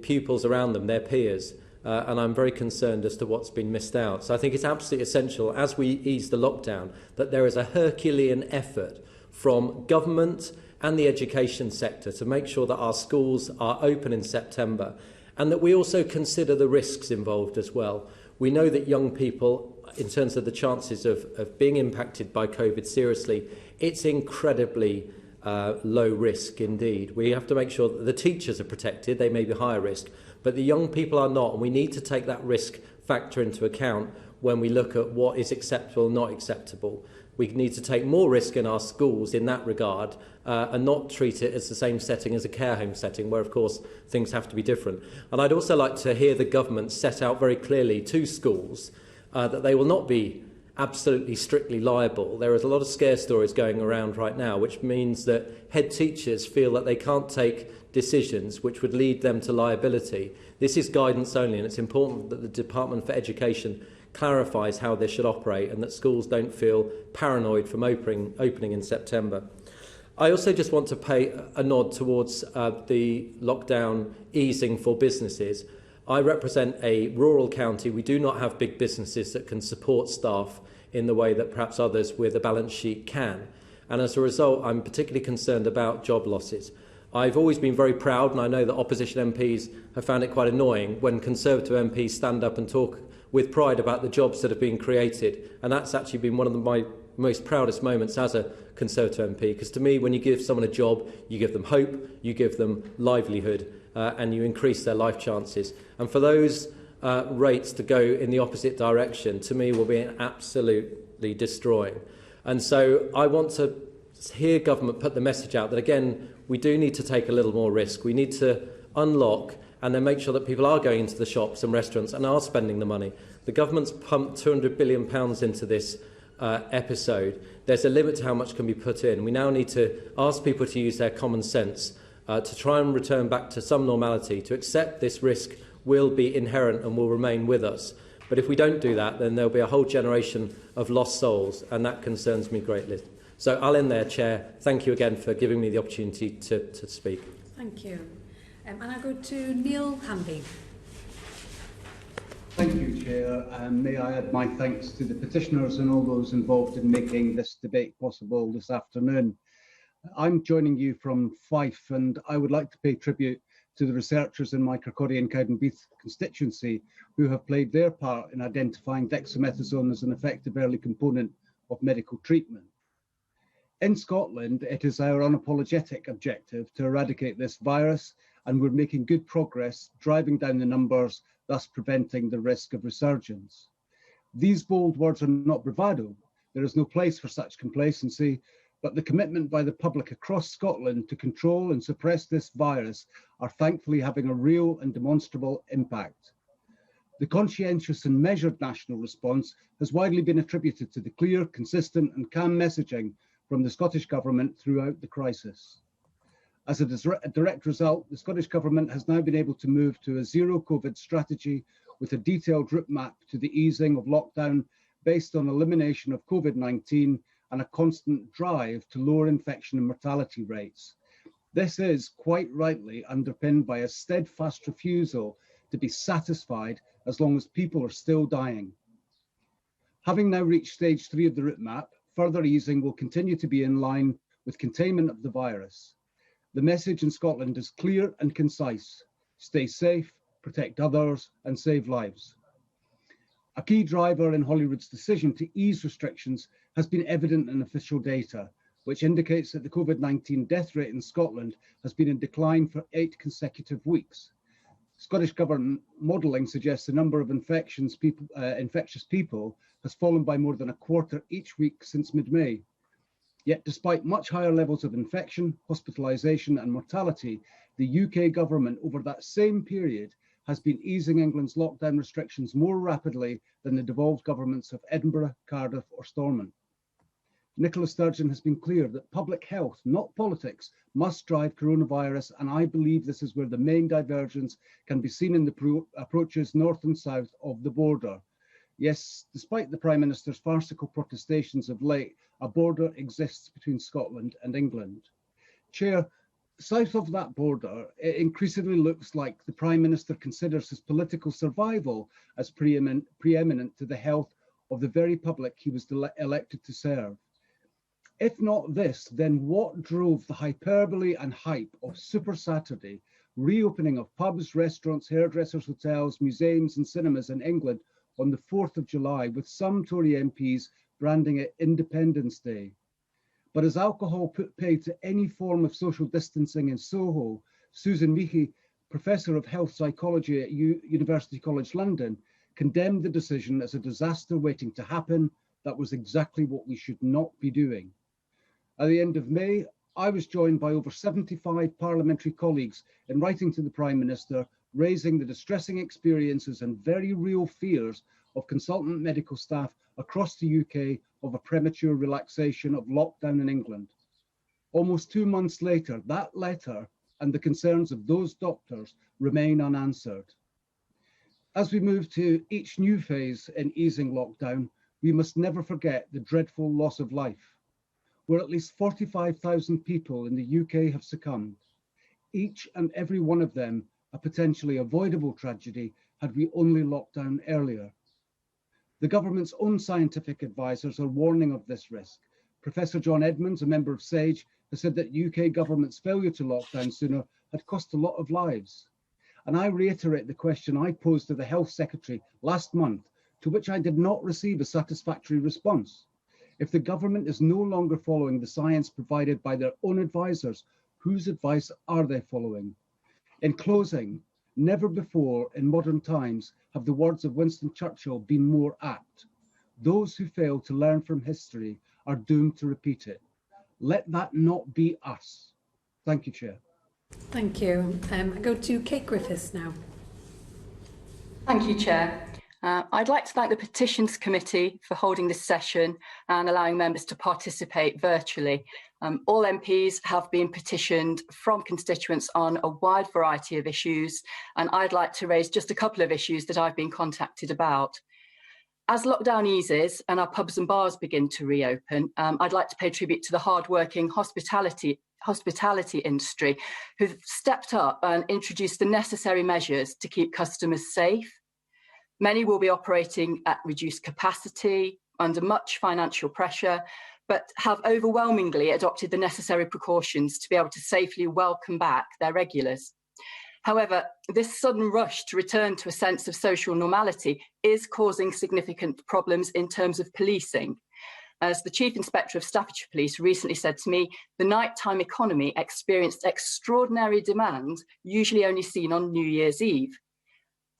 pupils around them, their peers. And I'm very concerned as to what's been missed out. So I think it's absolutely essential, as we ease the lockdown, that there is a Herculean effort from government and the education sector to make sure that our schools are open in September, and that we also consider the risks involved as well. We know that young people, in terms of the chances of being impacted by COVID seriously, it's incredibly low risk indeed. We have to make sure that the teachers are protected. They may be higher risk, but the young people are not, and we need to take that risk factor into account when we look at what is acceptable and not acceptable. We need to take more risk in our schools in that regard and not treat it as the same setting as a care home setting, where, of course, things have to be different. And I'd also like to hear the government set out very clearly to schools that they will not be absolutely strictly liable. There is a lot of scare stories going around right now, which means that head teachers feel that they can't take decisions which would lead them to liability. This is guidance only, and it's important that the Department for Education clarifies how this should operate and that schools don't feel paranoid from opening in September. I also just want to pay a nod towards the lockdown easing for businesses. I represent a rural county. We do not have big businesses that can support staff in the way that perhaps others with a balance sheet can. And as a result, I'm particularly concerned about job losses. I've always been very proud, and I know that opposition MPs have found it quite annoying when Conservative MPs stand up and talk with pride about the jobs that have been created. And that's actually been one of my most proudest moments as a Conservative MP, because to me, when you give someone a job, you give them hope, you give them livelihood, and you increase their life chances. And for those rates to go in the opposite direction, to me, will be absolutely destroying. And so I want to hear government put the message out that, again, we do need to take a little more risk. We need to unlock and then make sure that people are going into the shops and restaurants and are spending the money. The government's pumped £200 billion into this episode. There's a limit to how much can be put in. We now need to ask people to use their common sense to try and return back to some normality, to accept this risk will be inherent and will remain with us. But if we don't do that, then there'll be a whole generation of lost souls, and that concerns me greatly. So I'll end there, Chair. Thank you again for giving me the opportunity to speak. Thank you. And I go to Neil Hanby. Thank you, Chair. May I add my thanks to the petitioners and all those involved in making this debate possible this afternoon. I'm joining you from Fife, and I would like to pay tribute to the researchers in my Kirkcaldy and Cowdenbeath constituency who have played their part in identifying dexamethasone as an effective early component of medical treatment. In Scotland, it is our unapologetic objective to eradicate this virus, and we're making good progress, driving down the numbers, thus preventing the risk of resurgence. These bold words are not bravado. There is no place for such complacency, but the commitment by the public across Scotland to control and suppress this virus are thankfully having a real and demonstrable impact. The conscientious and measured national response has widely been attributed to the clear, consistent and calm messaging from the Scottish Government throughout the crisis. As a direct result, the Scottish Government has now been able to move to a zero COVID strategy with a detailed route map to the easing of lockdown based on elimination of COVID-19 and a constant drive to lower infection and mortality rates. This is quite rightly underpinned by a steadfast refusal to be satisfied as long as people are still dying. Having now reached stage 3 of the route map, further easing will continue to be in line with containment of the virus. The message in Scotland is clear and concise: stay safe, protect others, and save lives. A key driver in Holyrood's decision to ease restrictions has been evident in official data, which indicates that the COVID-19 death rate in Scotland has been in decline for 8 consecutive weeks. Scottish Government modelling suggests the number of infectious people has fallen by more than a quarter each week since mid-May. Yet despite much higher levels of infection, hospitalisation and mortality, the UK Government over that same period has been easing England's lockdown restrictions more rapidly than the devolved governments of Edinburgh, Cardiff or Stormont. Nicola Sturgeon has been clear that public health, not politics, must drive coronavirus, and I believe this is where the main divergence can be seen in the approaches north and south of the border. Yes, despite the Prime Minister's farcical protestations of late, a border exists between Scotland and England. Chair, south of that border, it increasingly looks like the Prime Minister considers his political survival as preeminent to the health of the very public he was elected to serve. If not this, then what drove the hyperbole and hype of Super Saturday, reopening of pubs, restaurants, hairdressers, hotels, museums and cinemas in England on the 4th of July, with some Tory MPs branding it Independence Day? But as alcohol put paid to any form of social distancing in Soho, Susan Meehy, Professor of Health Psychology at University College London, condemned the decision as a disaster waiting to happen. That was exactly what we should not be doing. At the end of May, I was joined by over 75 parliamentary colleagues in writing to the Prime Minister, raising the distressing experiences and very real fears of consultant medical staff across the UK of a premature relaxation of lockdown in England. Almost 2 months later, that letter and the concerns of those doctors remain unanswered. As we move to each new phase in easing lockdown, we must never forget the dreadful loss of life, where at least 45,000 people in the UK have succumbed, each and every one of them a potentially avoidable tragedy had we only locked down earlier. The government's own scientific advisors are warning of this risk. Professor John Edmonds, a member of SAGE, has said that UK government's failure to lock down sooner had cost a lot of lives. And I reiterate the question I posed to the Health Secretary last month, to which I did not receive a satisfactory response. If the government is no longer following the science provided by their own advisors, whose advice are they following? In closing, never before in modern times have the words of Winston Churchill been more apt. Those who fail to learn from history are doomed to repeat it. Let that not be us. Thank you, Chair. Thank you. I go to Kate Griffiths now. Thank you, Chair. I'd like to thank the Petitions Committee for holding this session and allowing members to participate virtually. All MPs have been petitioned from constituents on a wide variety of issues, and I'd like to raise just a couple of issues that I've been contacted about. As lockdown eases and our pubs and bars begin to reopen, I'd like to pay tribute to the hard-working hospitality industry who've stepped up and introduced the necessary measures to keep customers safe. Many will be operating at reduced capacity, under much financial pressure, but have overwhelmingly adopted the necessary precautions to be able to safely welcome back their regulars. However, this sudden rush to return to a sense of social normality is causing significant problems in terms of policing. As the Chief Inspector of Staffordshire Police recently said to me, the nighttime economy experienced extraordinary demand, usually only seen on New Year's Eve.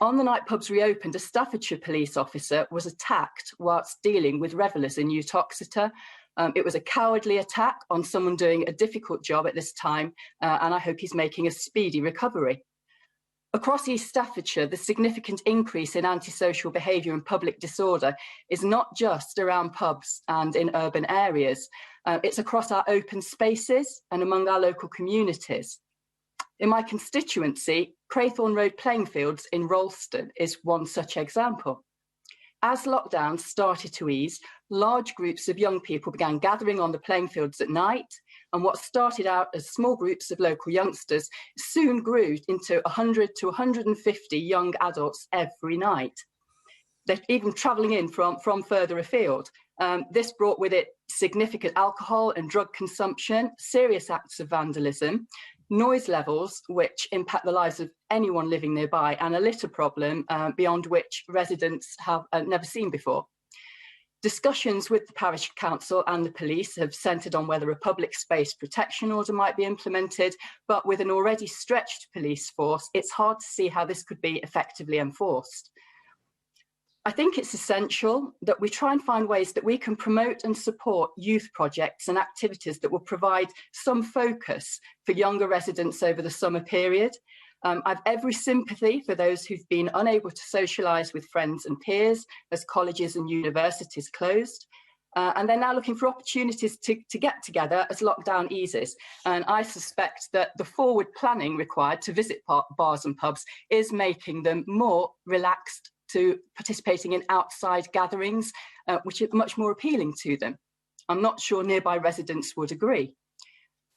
On the night pubs reopened, a Staffordshire police officer was attacked whilst dealing with revellers in Uttoxeter. It was a cowardly attack on someone doing a difficult job at this time, and I hope he's making a speedy recovery. Across East Staffordshire, the significant increase in antisocial behaviour and public disorder is not just around pubs and in urban areas. It's across our open spaces and among our local communities. In my constituency, Craythorne Road playing fields in Rollston is one such example. As lockdowns started to ease, large groups of young people began gathering on the playing fields at night, and what started out as small groups of local youngsters soon grew into 100 to 150 young adults every night. They're even travelling in from further afield. This brought with it significant alcohol and drug consumption, serious acts of vandalism, noise levels which impact the lives of anyone living nearby, and a litter problem beyond which residents have never seen before. Discussions with the parish council and the police have centred on whether a public space protection order might be implemented, but with an already stretched police force, it's hard to see how this could be effectively enforced. I think it's essential that we try and find ways that we can promote and support youth projects and activities that will provide some focus for younger residents over the summer period. I've every sympathy for those who've been unable to socialise with friends and peers as colleges and universities closed. And they're now looking for opportunities to get together as lockdown eases. And I suspect that the forward planning required to visit bars and pubs is making them more relaxed to participating in outside gatherings, which are much more appealing to them. I'm not sure nearby residents would agree.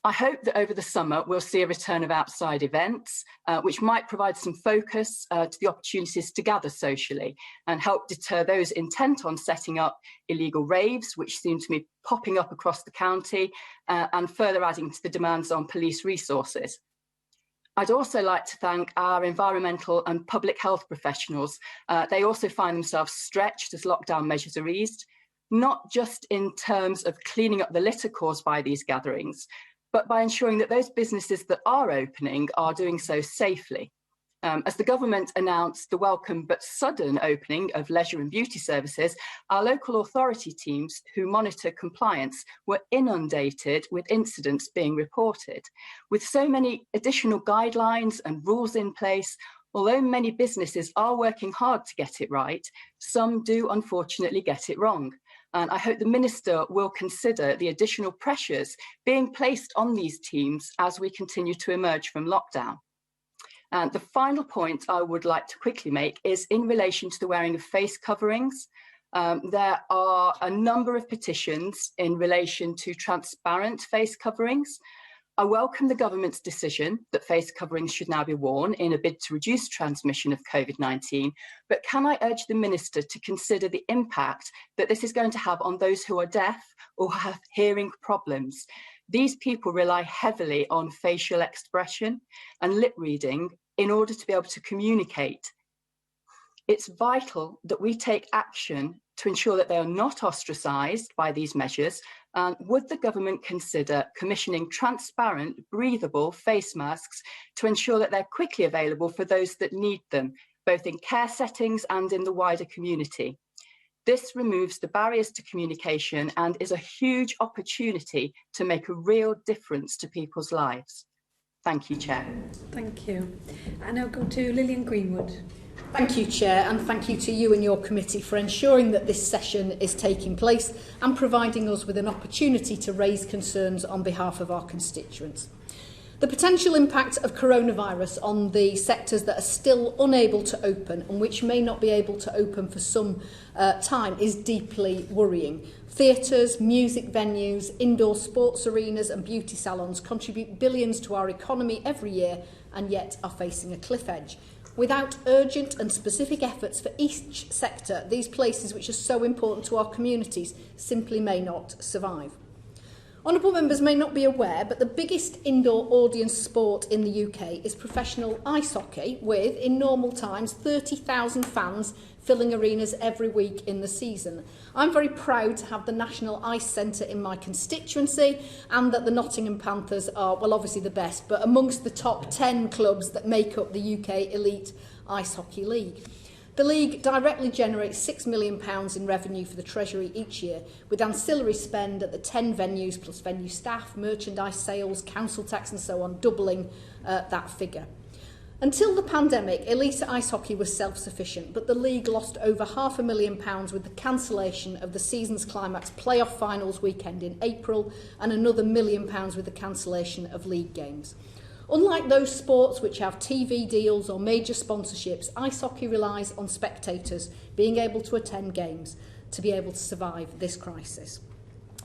I hope that over the summer we'll see a return of outside events, which might provide some focus to the opportunities to gather socially and help deter those intent on setting up illegal raves, which seem to be popping up across the county, and further adding to the demands on police resources. I'd also like to thank our environmental and public health professionals. They also find themselves stretched as lockdown measures are eased, not just in terms of cleaning up the litter caused by these gatherings, but by ensuring that those businesses that are opening are doing so safely. As the government announced the welcome but sudden opening of leisure and beauty services, our local authority teams who monitor compliance were inundated with incidents being reported. With so many additional guidelines and rules in place, although many businesses are working hard to get it right, some do unfortunately get it wrong. And I hope the Minister will consider the additional pressures being placed on these teams as we continue to emerge from lockdown. And the final point I would like to quickly make is in relation to the wearing of face coverings. There are a number of petitions in relation to transparent face coverings. I welcome the government's decision that face coverings should now be worn in a bid to reduce transmission of COVID-19, but can I urge the Minister to consider the impact that this is going to have on those who are deaf or have hearing problems? These people rely heavily on facial expression and lip reading in order to be able to communicate. It's vital that we take action to ensure that they are not ostracised by these measures. Would the government consider commissioning transparent, breathable face masks to ensure that they're quickly available for those that need them, both in care settings and in the wider community? This removes the barriers to communication and is a huge opportunity to make a real difference to people's lives. Thank you, Chair. Thank you. And I'll go to Lillian Greenwood. Thank you, Chair, and thank you to you and your committee for ensuring that this session is taking place and providing us with an opportunity to raise concerns on behalf of our constituents. The potential impact of coronavirus on the sectors that are still unable to open and which may not be able to open for some time is deeply worrying. Theatres, music venues, indoor sports arenas and beauty salons contribute billions to our economy every year and yet are facing a cliff edge. Without urgent and specific efforts for each sector, these places which are so important to our communities simply may not survive. Honourable members may not be aware, but the biggest indoor audience sport in the UK is professional ice hockey, with, in normal times, 30,000 fans filling arenas every week in the season. I'm very proud to have the National Ice Centre in my constituency and that the Nottingham Panthers are, well, obviously the best, but amongst the top 10 clubs that make up the UK Elite Ice Hockey League. The league directly generates £6 million in revenue for the Treasury each year, with ancillary spend at the 10 venues plus venue staff, merchandise sales, council tax and so on, doubling that figure. Until the pandemic, elite ice hockey was self-sufficient, but the league lost over £500,000 with the cancellation of the season's climax playoff finals weekend in April and another £1 million with the cancellation of league games. Unlike those sports which have TV deals or major sponsorships, ice hockey relies on spectators being able to attend games to be able to survive this crisis.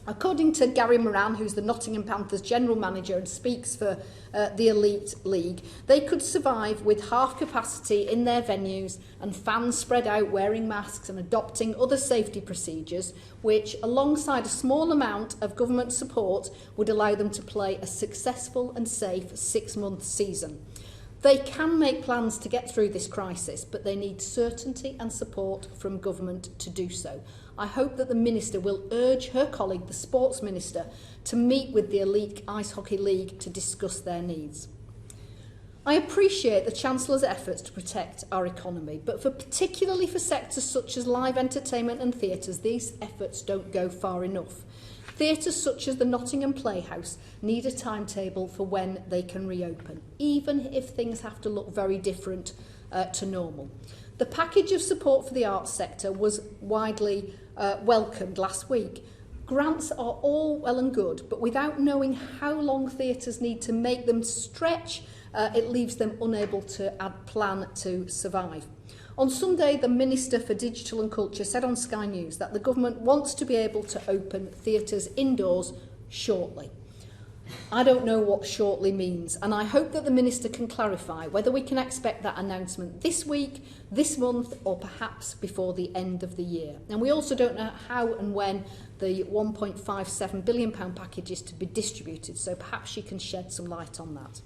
According to Gary Moran, who's the Nottingham Panthers general manager and speaks for the Elite League, they could survive with half capacity in their venues and fans spread out wearing masks and adopting other safety procedures, which, alongside a small amount of government support, would allow them to play a successful and safe 6-month season. They can make plans to get through this crisis, but they need certainty and support from government to do so. I hope that the Minister will urge her colleague, the Sports Minister, to meet with the Elite Ice Hockey League to discuss their needs. I appreciate the Chancellor's efforts to protect our economy, but particularly for sectors such as live entertainment and theatres, these efforts don't go far enough. Theatres such as the Nottingham Playhouse need a timetable for when they can reopen, even if things have to look very different to normal. The package of support for the arts sector was widely welcomed last week. Grants are all well and good, but without knowing how long theatres need to make them stretch, it leaves them unable to plan to survive. On Sunday, the Minister for Digital and Culture said on Sky News that the government wants to be able to open theatres indoors shortly. I don't know what shortly means, and I hope that the Minister can clarify whether we can expect that announcement this week, this month, or perhaps before the end of the year. And we also don't know how and when the £1.57 billion package is to be distributed, so perhaps she can shed some light on that.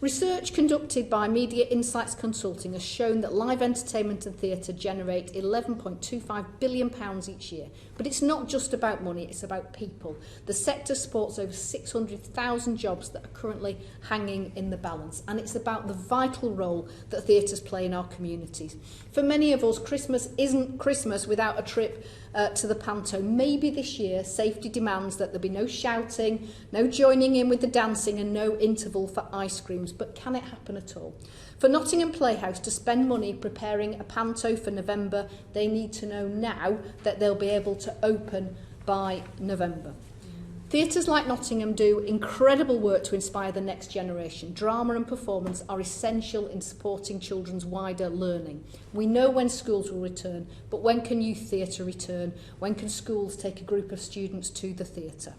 Research conducted by Media Insights Consulting has shown that live entertainment and theatre generate £11.25 billion each year. But it's not just about money, it's about people. The sector supports over 600,000 jobs that are currently hanging in the balance. And it's about the vital role that theatres play in our communities. For many of us, Christmas isn't Christmas without a trip to the panto. Maybe this year safety demands that there be no shouting, no joining in with the dancing and no interval for ice creams, but can it happen at all? For Nottingham Playhouse to spend money preparing a panto for November, they need to know now that they'll be able to open by November. Theatres like Nottingham do incredible work to inspire the next generation. Drama and performance are essential in supporting children's wider learning. We know when schools will return, but when can youth theatre return? When can schools take a group of students to the theatre?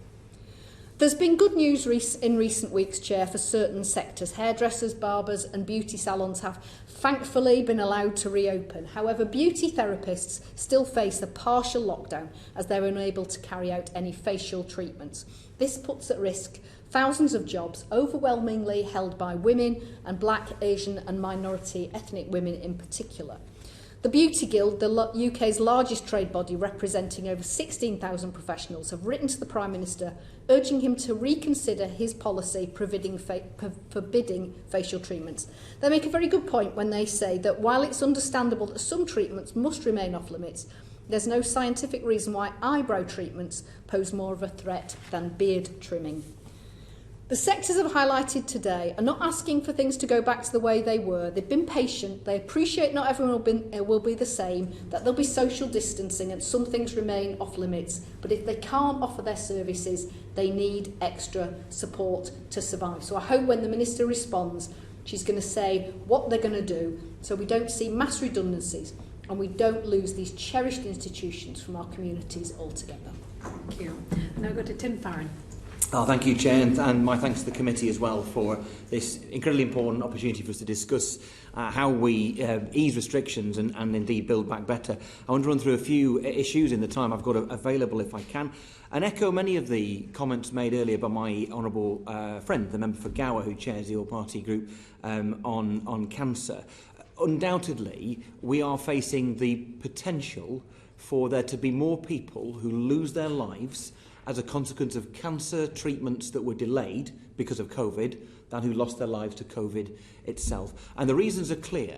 There's been good news in recent weeks, Chair, for certain sectors. Hairdressers, barbers and beauty salons have thankfully been allowed to reopen. However, beauty therapists still face a partial lockdown as they're unable to carry out any facial treatments. This puts at risk thousands of jobs, overwhelmingly held by women and Black, Asian and minority ethnic women in particular. The Beauty Guild, the UK's largest trade body representing over 16,000 professionals, have written to the Prime Minister urging him to reconsider his policy forbidding facial treatments. They make a very good point when they say that while it's understandable that some treatments must remain off limits, there's no scientific reason why eyebrow treatments pose more of a threat than beard trimming. The sectors I've highlighted today are not asking for things to go back to the way they were. They've been patient. They appreciate not everyone will be the same, that there'll be social distancing and some things remain off limits. But if they can't offer their services, they need extra support to survive. So I hope when the Minister responds, she's going to say what they're going to do so we don't see mass redundancies and we don't lose these cherished institutions from our communities altogether. Thank you. Now go to Tim Farron. Thank you, Chair, and my thanks to the committee as well for this incredibly important opportunity for us to discuss how we ease restrictions and indeed build back better. I want to run through a few issues in the time I've got available if I can, and echo many of the comments made earlier by my honourable friend, the member for Gower, who chairs the all-party group on cancer. Undoubtedly, we are facing the potential for there to be more people who lose their lives as a consequence of cancer treatments that were delayed because of COVID than who lost their lives to COVID itself. And the reasons are clear.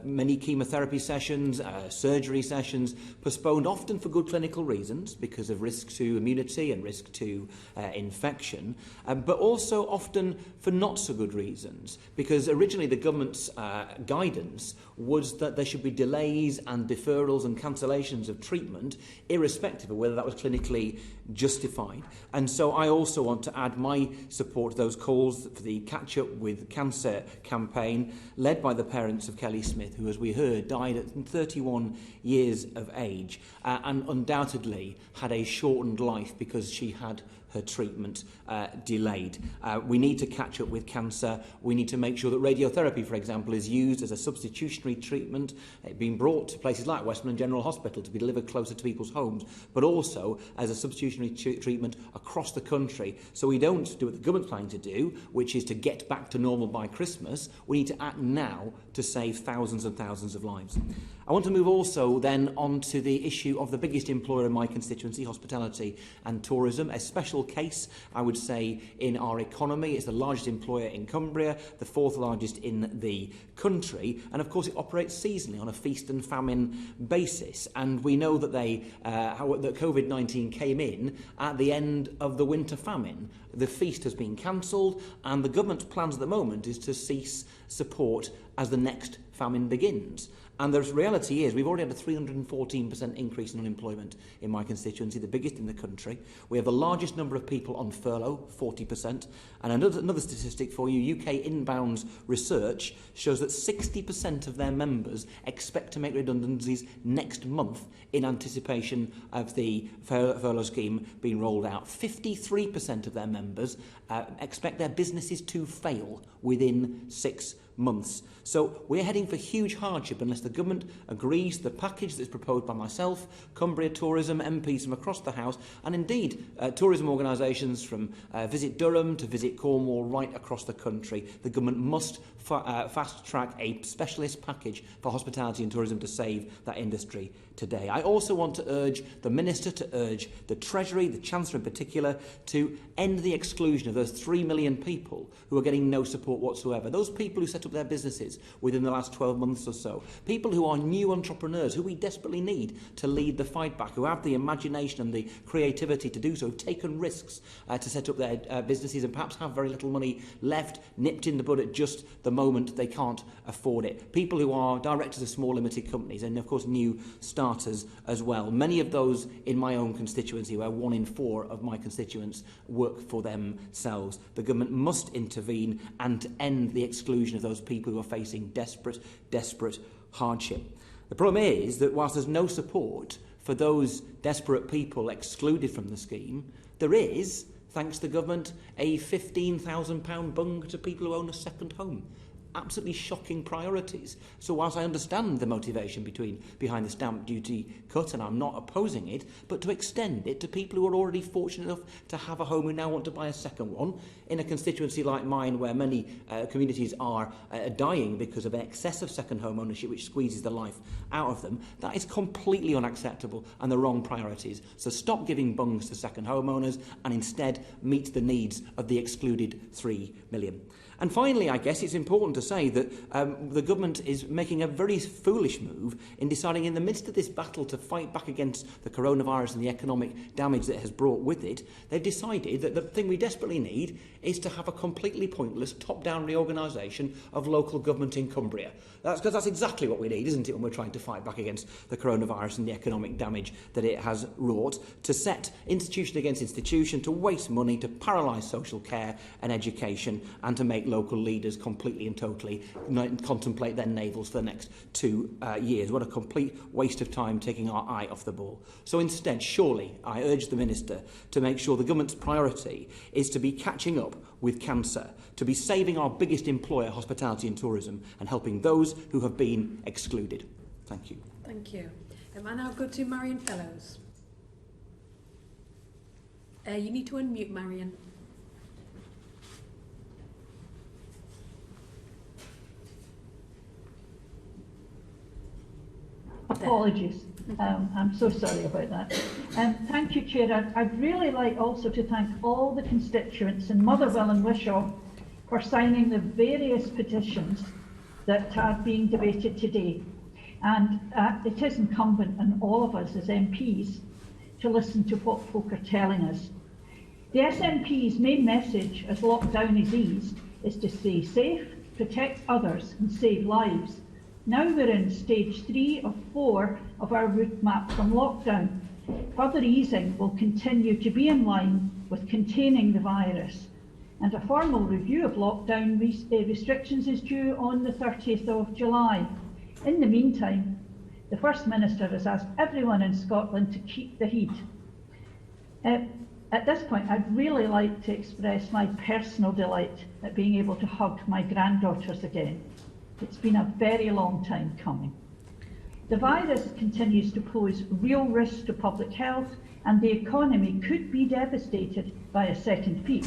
Many chemotherapy sessions, surgery sessions, postponed often for good clinical reasons because of risk to immunity and risk to infection, but also often for not so good reasons, because originally the government's guidance was that there should be delays and deferrals and cancellations of treatment irrespective of whether that was clinically justified. And so I also want to add my support to those calls for the Catch Up with Cancer campaign led by the parents of Kelly Smith, who, as we heard, died at 31 years of age and undoubtedly had a shortened life because she had her treatment delayed. We need to catch up with cancer. We need to make sure that radiotherapy, for example, is used as a substitutionary treatment, being brought to places like Westmorland General Hospital to be delivered closer to people's homes, but also as a substitutionary treatment across the country. So we don't do what the government's planning to do, which is to get back to normal by Christmas. We need to act now to save thousands and thousands of lives. I want to move also then on to the issue of the biggest employer in my constituency, hospitality and tourism, a special case, I would say, in our economy. It's the largest employer in Cumbria, the fourth largest in the country, and of course it operates seasonally on a feast and famine basis. And we know that that COVID-19 came in at the end of the winter famine. The feast has been cancelled, and the government's plans at the moment is to cease support as the next famine begins. And the reality is we've already had a 314% increase in unemployment in my constituency, the biggest in the country. We have the largest number of people on furlough, 40%. And another statistic for you, UK Inbound's research shows that 60% of their members expect to make redundancies next month in anticipation of the furlough scheme being rolled out. 53% of their members expect their businesses to fail within 6 months. So we're heading for huge hardship unless the government agrees the package that's proposed by myself, Cumbria Tourism, MPs from across the House, and indeed tourism organisations from Visit Durham to Visit Cornwall right across the country. The government must fast-track a specialist package for hospitality and tourism to save that industry today. I also want to urge the Minister, to urge the Treasury, the Chancellor in particular, to end the exclusion of those 3 million people who are getting no support whatsoever. Those people who set up their businesses within the last 12 months or so. People people who are new entrepreneurs, who we desperately need to lead the fight back, who have the imagination and the creativity to do so, who've taken risks to set up their businesses and perhaps have very little money left, nipped in the bud at just the moment they can't afford it. People who are directors of small limited companies and, of course, new starters as well. Many of those in my own constituency, where 1 in 4 of my constituents work for themselves. The government must intervene and end the exclusion of those people who are facing desperate hardship. The problem is that whilst there's no support for those desperate people excluded from the scheme, there is, thanks to the government, a £15,000 bung to people who own a second home. Absolutely shocking priorities. So whilst I understand the motivation behind the stamp duty cut, and I'm not opposing it, but to extend it to people who are already fortunate enough to have a home who now want to buy a second one, in a constituency like mine where many communities are dying because of excessive second home ownership which squeezes the life out of them, that is completely unacceptable and the wrong priorities. So stop giving bungs to second homeowners and instead meet the needs of the excluded 3 million. And finally, I guess it's important to say that the government is making a very foolish move in deciding in the midst of this battle to fight back against the coronavirus and the economic damage that it has brought with it, they've decided that the thing we desperately need is to have a completely pointless top-down reorganisation of local government in Cumbria. Because that's exactly what we need, isn't it, when we're trying to fight back against the coronavirus and the economic damage that it has wrought, to set institution against institution, to waste money, to paralyse social care and education, and to make local leaders completely and totally contemplate their navels for the next 2 years. What a complete waste of time, taking our eye off the ball. So instead, surely, I urge the Minister to make sure the government's priority is to be catching up with cancer, to be saving our biggest employer, hospitality and tourism, and helping those who have been excluded. Thank you. Thank you. And I now go to Marion Fellows. You need to unmute, Marion. Apologies. I'm so sorry about that. Thank you, Chair. I'd really like also to thank all the constituents in Motherwell and Wishaw for signing the various petitions that are being debated today. And it is incumbent on all of us as MPs to listen to what folk are telling us. The SNP's main message as lockdown is eased is to stay safe, protect others and save lives. Now we're in stage 3 of 4 of our route map from lockdown. Further easing will continue to be in line with containing the virus, and a formal review of lockdown restrictions is due on the 30th of July. In the meantime, the First Minister has asked everyone in Scotland to keep the heat. At this point, I'd really like to express my personal delight at being able to hug my granddaughters again. It's been a very long time coming. The virus continues to pose real risks to public health, and the economy could be devastated by a second peak.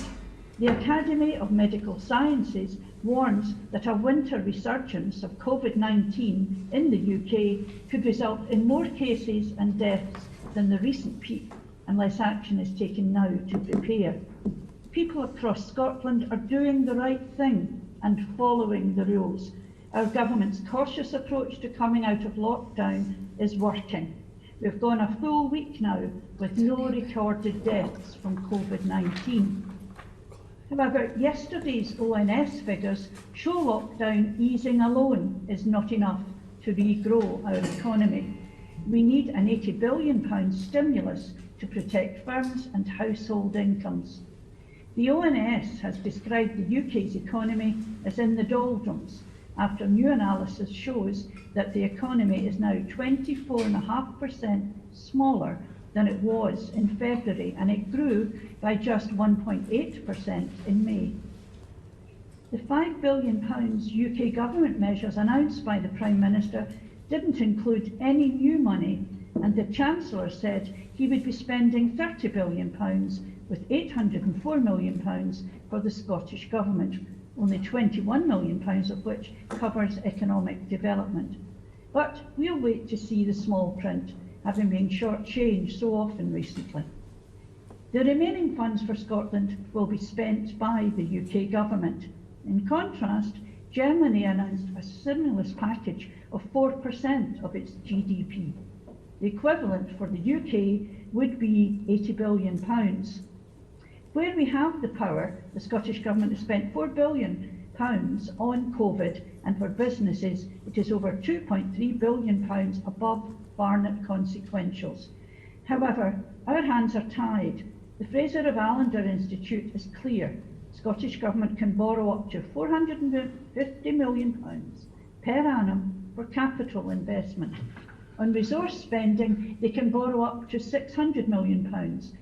The Academy of Medical Sciences warns that a winter resurgence of Covid-19 in the UK could result in more cases and deaths than the recent peak, unless action is taken now to prepare. People across Scotland are doing the right thing and following the rules. Our government's cautious approach to coming out of lockdown is working. We've gone a full week now with no recorded deaths from Covid-19. However, yesterday's ONS figures show lockdown easing alone is not enough to regrow our economy. We need an £80 billion stimulus to protect firms and household incomes. The ONS has described the UK's economy as in the doldrums, after new analysis shows that the economy is now 24.5% smaller than it was in February, and it grew by just 1.8% in May. The £5 billion UK government measures announced by the Prime Minister didn't include any new money, and the Chancellor said he would be spending £30 billion, with £804 million for the Scottish Government, only £21 million of which covers economic development. But we'll wait to see the small print, having been shortchanged so often recently. The remaining funds for Scotland will be spent by the UK Government. In contrast, Germany announced a stimulus package of 4% of its GDP. The equivalent for the UK would be £80 billion. Where we have the power, the Scottish Government has spent £4 billion on COVID, and for businesses it is over £2.3 billion above Barnett consequentials. However, our hands are tied. The Fraser of Allender Institute is clear. Scottish Government can borrow up to £450 million per annum for capital investment. On resource spending, they can borrow up to £600 million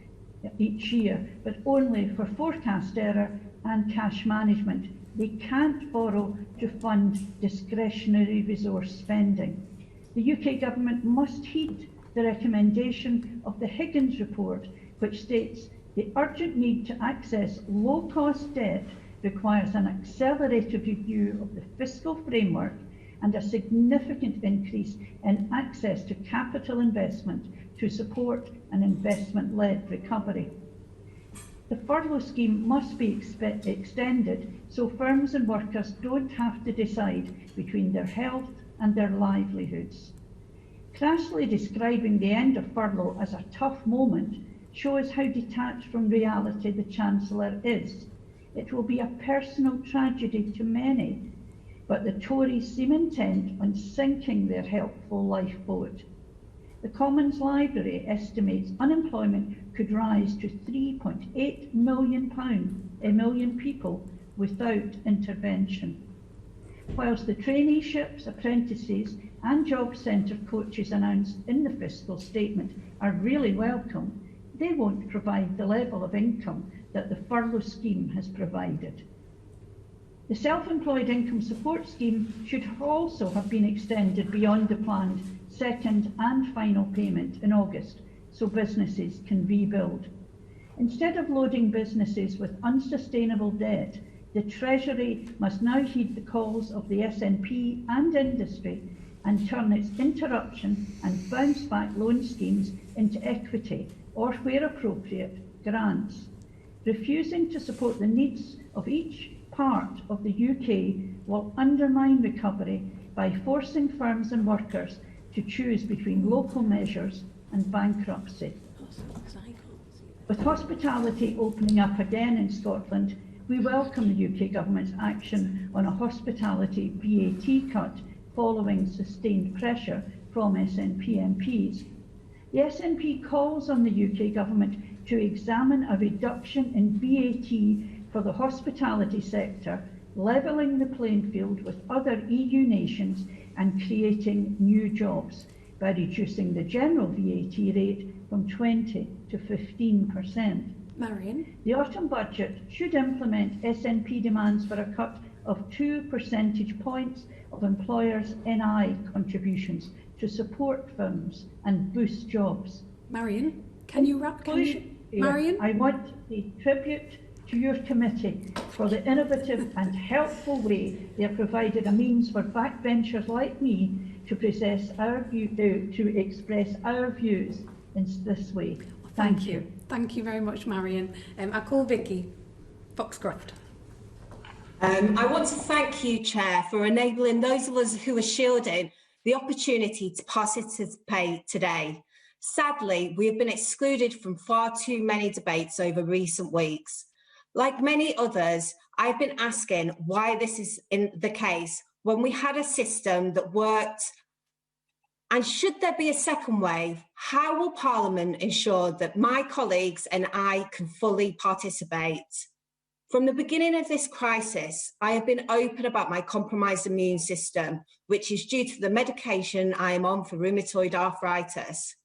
each year, but only for forecast error and cash management. They can't borrow to fund discretionary resource spending. The UK Government must heed the recommendation of the Higgins report, which states the urgent need to access low-cost debt requires an accelerated review of the fiscal framework and a significant increase in access to capital investment to support an investment-led recovery. The furlough scheme must be extended so firms and workers don't have to decide between their health and their livelihoods. Crassly describing the end of furlough as a tough moment shows how detached from reality the Chancellor is. It will be a personal tragedy to many, but the Tories seem intent on sinking their helpful lifeboat. The Commons Library estimates unemployment could rise to 3.8 million people without intervention. Whilst the traineeships, apprentices and job centre coaches announced in the fiscal statement are really welcome, they won't provide the level of income that the furlough scheme has provided. The Self-Employed Income Support Scheme should also have been extended beyond the planned second and final payment in August, so businesses can rebuild. Instead of loading businesses with unsustainable debt, the Treasury must now heed the calls of the SNP and industry and turn its interruption and bounce-back loan schemes into equity or, where appropriate, grants. Refusing to support the needs of each part of the UK will undermine recovery by forcing firms and workers to choose between local measures and bankruptcy. With hospitality opening up again in Scotland, we welcome the UK Government's action on a hospitality VAT cut following sustained pressure from SNP MPs. The SNP calls on the UK Government to examine a reduction in VAT for the hospitality sector, levelling the playing field with other EU nations and creating new jobs by reducing the general VAT rate from 20 to 15%. Marion? The autumn budget should implement SNP demands for a cut of 2 percentage points of employers' NI contributions to support firms and boost jobs. Marion, can you wrap? Marion? I want to pay tribute to your committee for the innovative and helpful way they have provided a means for backbenchers like me to express our views in this way. Thank you. Thank you very much, Marion. I call Vicky Foxcroft. I want to thank you, Chair, for enabling those of us who are shielding the opportunity to participate today. Sadly, we have been excluded from far too many debates over recent weeks. Like many others, I've been asking why this is the case when we had a system that worked. And should there be a second wave, how will Parliament ensure that my colleagues and I can fully participate? From the beginning of this crisis, I have been open about my compromised immune system, which is due to the medication I am on for rheumatoid arthritis.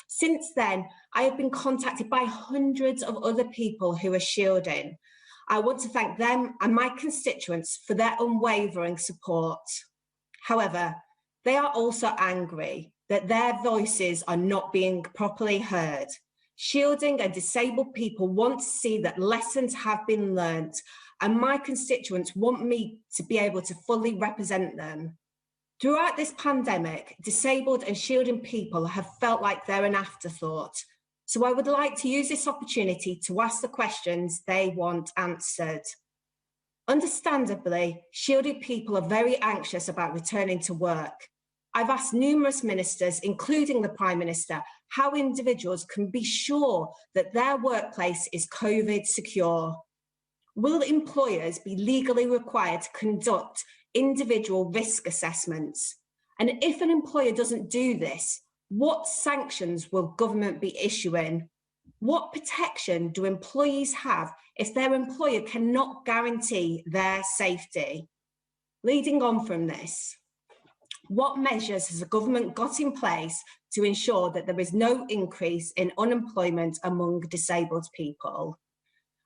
Since then, I have been contacted by hundreds of other people who are shielding. I want to thank them and my constituents for their unwavering support. However, they are also angry that their voices are not being properly heard. Shielding and disabled people want to see that lessons have been learnt, and my constituents want me to be able to fully represent them. Throughout this pandemic, disabled and shielding people have felt like they're an afterthought. So I would like to use this opportunity to ask the questions they want answered. Understandably, shielded people are very anxious about returning to work. I've asked numerous ministers, including the Prime Minister, how individuals can be sure that their workplace is COVID secure. Will employers be legally required to conduct individual risk assessments? And if an employer doesn't do this, what sanctions will government be issuing? What protection do employees have if their employer cannot guarantee their safety? Leading on from this, what measures has the government got in place to ensure that there is no increase in unemployment among disabled people?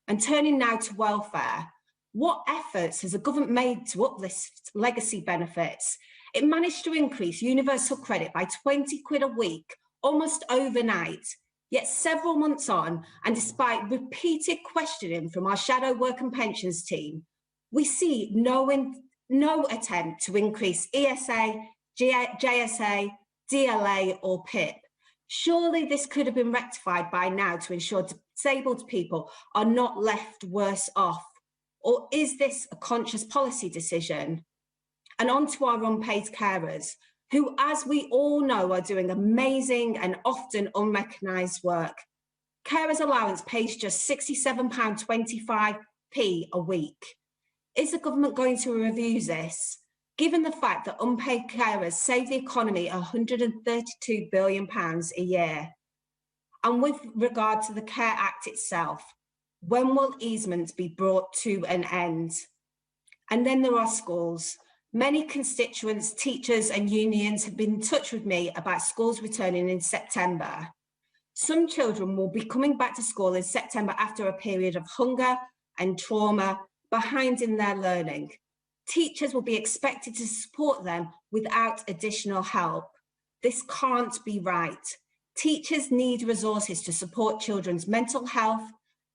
And turning now to welfare, what efforts has the government made to uplift legacy benefits? It managed to increase universal credit by 20 quid a week, almost overnight. Yet several months on, and despite repeated questioning from our shadow work and pensions team, we see no attempt to increase ESA, JSA, DLA or PIP. Surely this could have been rectified by now to ensure disabled people are not left worse off. Or is this a conscious policy decision? And on to our unpaid carers, who, as we all know, are doing amazing and often unrecognised work. Carers allowance pays just £67.25p a week. Is the government going to review this? Given the fact that unpaid carers save the economy £132 billion a year. And with regard to the Care Act itself, when will easements be brought to an end? And then there are schools. Many constituents, teachers and unions have been in touch with me about schools returning in September. Some children will be coming back to school in September after a period of hunger and trauma behind in their learning. Teachers will be expected to support them without additional help. This can't be right. Teachers need resources to support children's mental health.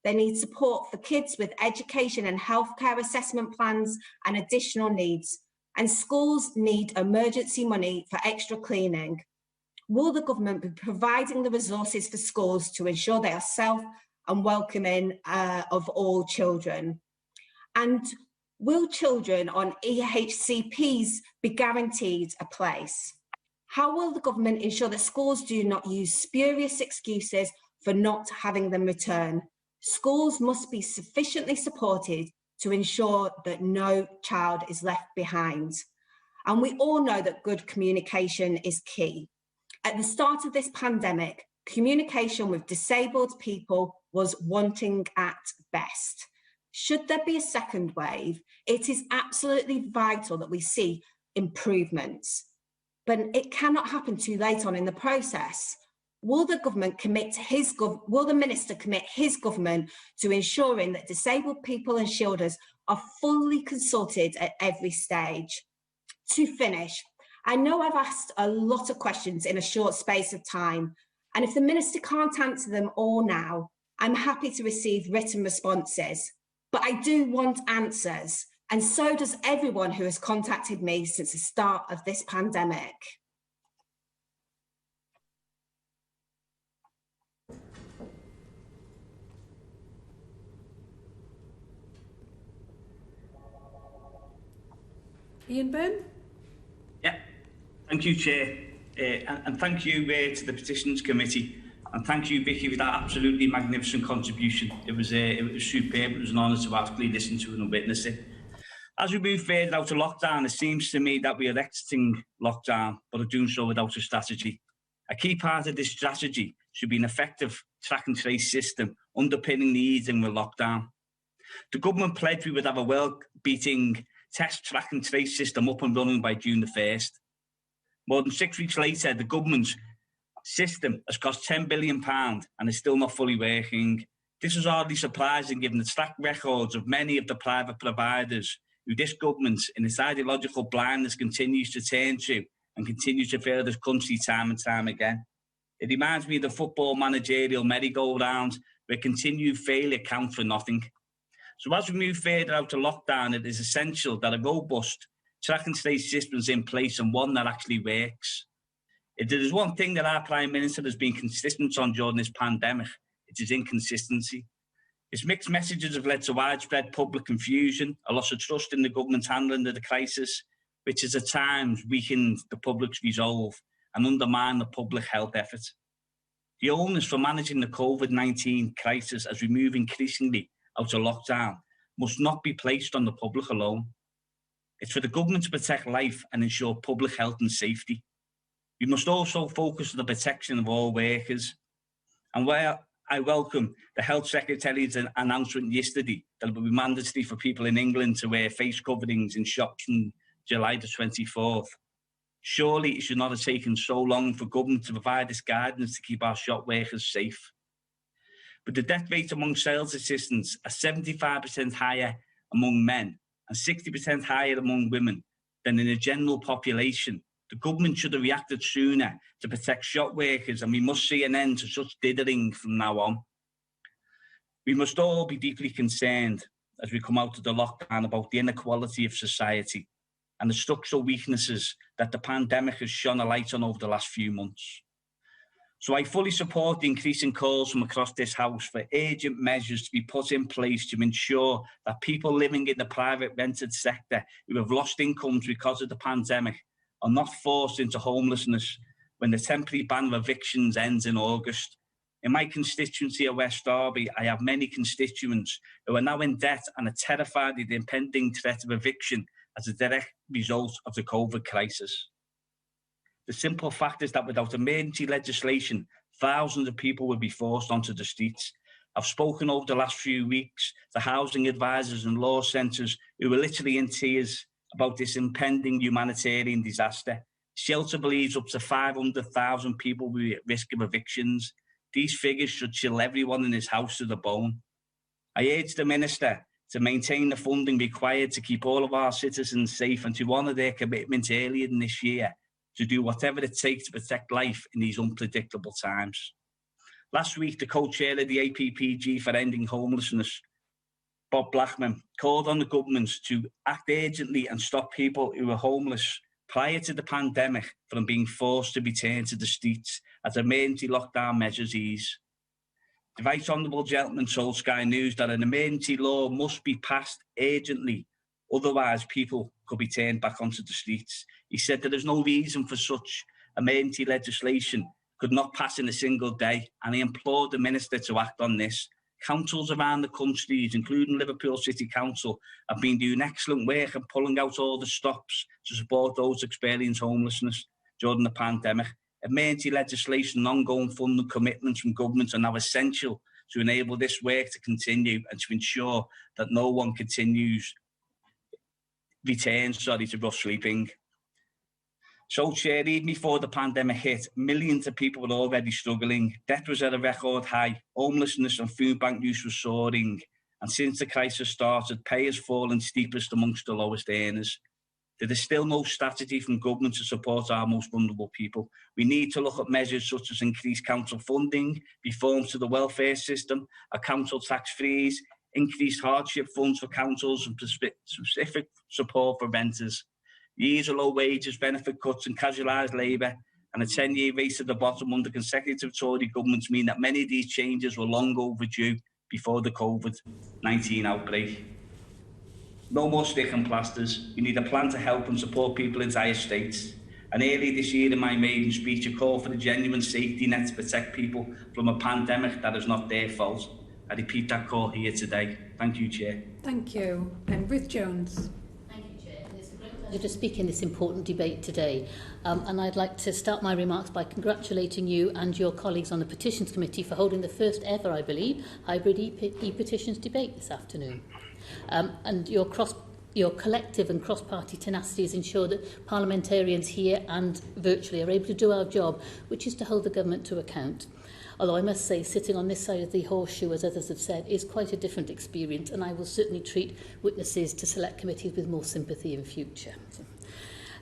They need support for kids with education and healthcare assessment plans and additional needs. And schools need emergency money for extra cleaning. Will the government be providing the resources for schools to ensure they are safe and welcoming of all children? And will children on EHCPs be guaranteed a place? How will the government ensure that schools do not use spurious excuses for not having them return? Schools must be sufficiently supported to ensure that no child is left behind. And we all know that good communication is key. At the start of this pandemic, communication with disabled people was wanting at best. Should there be a second wave, it is absolutely vital that we see improvements, but it cannot happen too late on in the process. Will the government commit will the minister commit his government to ensuring that disabled people and shielders are fully consulted at every stage? To finish, I know I've asked a lot of questions in a short space of time, and if the minister can't answer them all now, I'm happy to receive written responses. But I do want answers, and so does everyone who has contacted me since the start of this pandemic. Ian Byrne? Yeah, thank you, Chair, and thank you to the Petitions Committee, and thank you, Vicky, for that absolutely magnificent contribution. It was superb. It was an honour to actually listen to and witness it. As we move further out of lockdown, it seems to me that we are exiting lockdown, but are doing so without a strategy. A key part of this strategy should be an effective track and trace system underpinning the easing of lockdown. The government pledged we would have a well-beating test, track and trace system up and running by June the 1st. More than 6 weeks later, the government's system has cost £10 billion and is still not fully working. This is hardly surprising given the track records of many of the private providers who this government, in its ideological blindness, continues to turn to and continues to fail this country time and time again. It reminds me of the football managerial merry-go-round where continued failure counts for nothing. So as we move further out of lockdown, it is essential that a robust track and trace system is in place and one that actually works. If there is one thing that our Prime Minister has been consistent on during this pandemic, it is inconsistency. Its mixed messages have led to widespread public confusion, a loss of trust in the government's handling of the crisis, which has at times weakened the public's resolve and undermined the public health effort. The onus for managing the Covid-19 crisis as we move increasingly out of lockdown must not be placed on the public alone. It's for the government to protect life and ensure public health and safety. We must also focus on the protection of all workers. And where I welcome the Health Secretary's announcement yesterday that it will be mandatory for people in England to wear face coverings in shops on July the 24th. Surely it should not have taken so long for government to provide this guidance to keep our shop workers safe. But the death rate among sales assistants are 75% higher among men and 60% higher among women than in the general population. The government should have reacted sooner to protect shop workers, and we must see an end to such dithering from now on. We must all be deeply concerned as we come out of the lockdown about the inequality of society and the structural weaknesses that the pandemic has shone a light on over the last few months. So I fully support the increasing calls from across this House for urgent measures to be put in place to ensure that people living in the private rented sector who have lost incomes because of the pandemic are not forced into homelessness when the temporary ban of evictions ends in August. In my constituency of West Derby, I have many constituents who are now in debt and are terrified of the impending threat of eviction as a direct result of the COVID crisis. The simple fact is that without emergency legislation, thousands of people will be forced onto the streets. I've spoken over the last few weeks to housing advisors and law centres who are literally in tears about this impending humanitarian disaster. Shelter believes up to 500,000 people will be at risk of evictions. These figures should chill everyone in his house to the bone. I urge the Minister to maintain the funding required to keep all of our citizens safe and to honour their commitment earlier in this year to do whatever it takes to protect life in these unpredictable times. Last week, the co-chair of the APPG for Ending Homelessness, Bob Blackman, called on the government to act urgently and stop people who were homeless prior to the pandemic from being forced to return to the streets as emergency lockdown measures ease. The Right Honourable Gentleman told Sky News that an emergency law must be passed urgently, otherwise people could be turned back onto the streets. He said there is no reason for such emergency legislation could not pass in a single day, and he implored the Minister to act on this. Councils around the country, including Liverpool City Council, have been doing excellent work and pulling out all the stops to support those experiencing homelessness during the pandemic. Emergency legislation and ongoing funding commitments from governments are now essential to enable this work to continue and to ensure that no one returns to rough sleeping. So, Chair, even before the pandemic hit, millions of people were already struggling. Debt was at a record high, homelessness and food bank use was soaring, and since the crisis started, pay has fallen steepest amongst the lowest earners. There is still no strategy from government to support our most vulnerable people. We need to look at measures such as increased council funding, reforms to the welfare system, a council tax freeze, increased hardship funds for councils and specific support for renters. Years of low wages, benefit cuts and casualised labour and a 10-year race to the bottom under consecutive Tory governments mean that many of these changes were long overdue before the Covid-19 outbreak. No more stick and plasters. We need a plan to help and support people in dire states. And earlier this year in my maiden speech, I called for a genuine safety net to protect people from a pandemic that is not their fault. I repeat that call here today. Thank you, Chair. Thank you. And Ruth Jones. To speak in this important debate today, and I'd like to start my remarks by congratulating you and your colleagues on the Petitions Committee for holding the first ever, I believe, hybrid e-petitions debate this afternoon. And your collective and cross-party tenacity has ensured that parliamentarians here and virtually are able to do our job, which is to hold the government to account. Although I must say, sitting on this side of the horseshoe, as others have said, is quite a different experience, and I will certainly treat witnesses to select committees with more sympathy in future.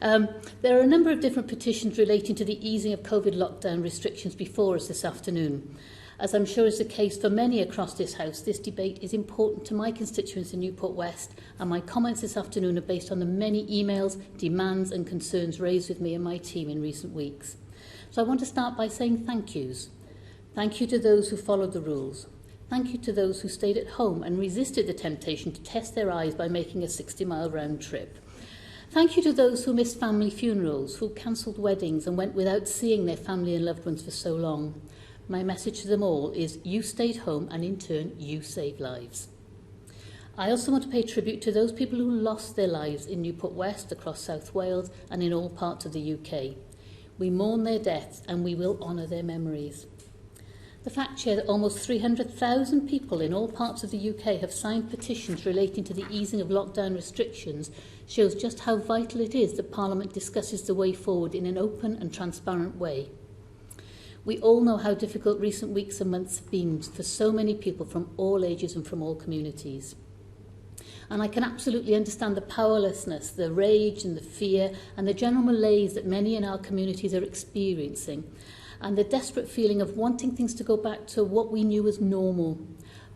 There are a number of different petitions relating to the easing of COVID lockdown restrictions before us this afternoon. As I'm sure is the case for many across this House, this debate is important to my constituents in Newport West, and my comments this afternoon are based on the many emails, demands and concerns raised with me and my team in recent weeks. So I want to start by saying thank yous. Thank you to those who followed the rules. Thank you to those who stayed at home and resisted the temptation to test their eyes by making a 60-mile round trip. Thank you to those who missed family funerals, who cancelled weddings and went without seeing their family and loved ones for so long. My message to them all is you stayed home and in turn you saved lives. I also want to pay tribute to those people who lost their lives in Newport West, across South Wales and in all parts of the UK. We mourn their deaths and we will honour their memories. The fact, Chair, that almost 300,000 people in all parts of the UK have signed petitions relating to the easing of lockdown restrictions shows just how vital it is that Parliament discusses the way forward in an open and transparent way. We all know how difficult recent weeks and months have been for so many people from all ages and from all communities. And I can absolutely understand the powerlessness, the rage and the fear and the general malaise that many in our communities are experiencing, and the desperate feeling of wanting things to go back to what we knew as normal.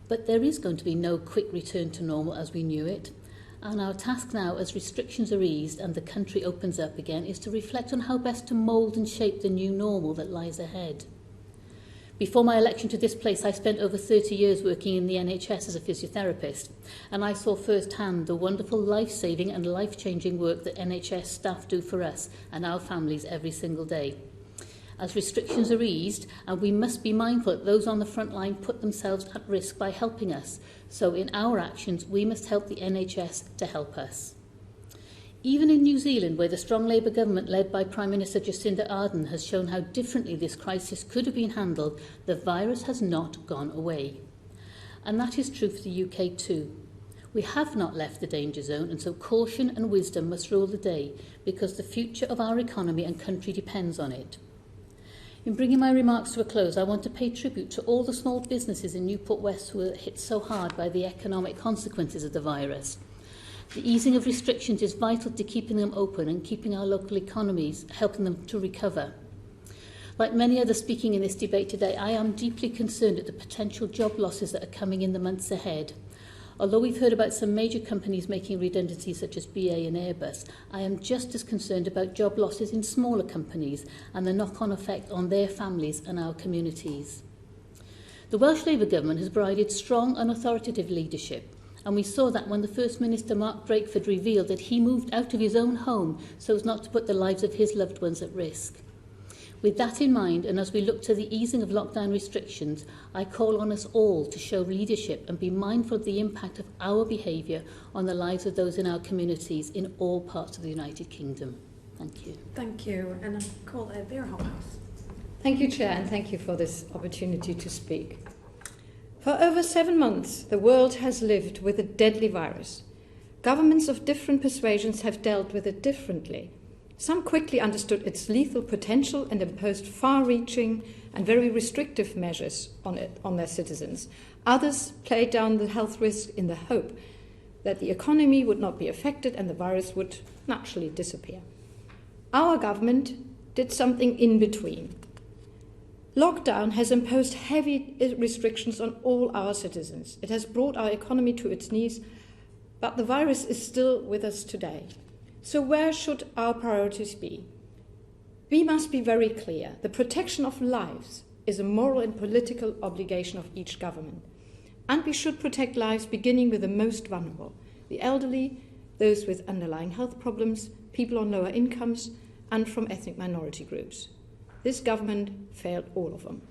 But there is going to be no quick return to normal as we knew it. And our task now, as restrictions are eased and the country opens up again, is to reflect on how best to mould and shape the new normal that lies ahead. Before my election to this place, I spent over 30 years working in the NHS as a physiotherapist, and I saw firsthand the wonderful life-saving and life-changing work that NHS staff do for us and our families every single day. As restrictions are eased, and we must be mindful that those on the front line put themselves at risk by helping us. So in our actions, we must help the NHS to help us. Even in New Zealand, where the strong Labour government led by Prime Minister Jacinda Ardern has shown how differently this crisis could have been handled, the virus has not gone away. And that is true for the UK too. We have not left the danger zone, and so caution and wisdom must rule the day, because the future of our economy and country depends on it. In bringing my remarks to a close, I want to pay tribute to all the small businesses in Newport West who were hit so hard by the economic consequences of the virus. The easing of restrictions is vital to keeping them open and keeping our local economies, helping them to recover. Like many others speaking in this debate today, I am deeply concerned at the potential job losses that are coming in the months ahead. Although we've heard about some major companies making redundancies such as BA and Airbus, I am just as concerned about job losses in smaller companies and the knock-on effect on their families and our communities. The Welsh Labour Government has provided strong and authoritative leadership, and we saw that when the First Minister Mark Drakeford revealed that he moved out of his own home so as not to put the lives of his loved ones at risk. With that in mind, and as we look to the easing of lockdown restrictions, I call on us all to show leadership and be mindful of the impact of our behaviour on the lives of those in our communities in all parts of the United Kingdom. Thank you. Thank you. And I'll call Vera House. Thank you, Chair, and thank you for this opportunity to speak. For over 7 months, the world has lived with a deadly virus. Governments of different persuasions have dealt with it differently. Some quickly understood its lethal potential and imposed far-reaching and very restrictive measures on their citizens. Others played down the health risk in the hope that the economy would not be affected and the virus would naturally disappear. Our government did something in between. Lockdown has imposed heavy restrictions on all our citizens. It has brought our economy to its knees, but the virus is still with us today. So where should our priorities be? We must be very clear. The protection of lives is a moral and political obligation of each government. And we should protect lives beginning with the most vulnerable, the elderly, those with underlying health problems, people on lower incomes, and from ethnic minority groups. This government failed all of them.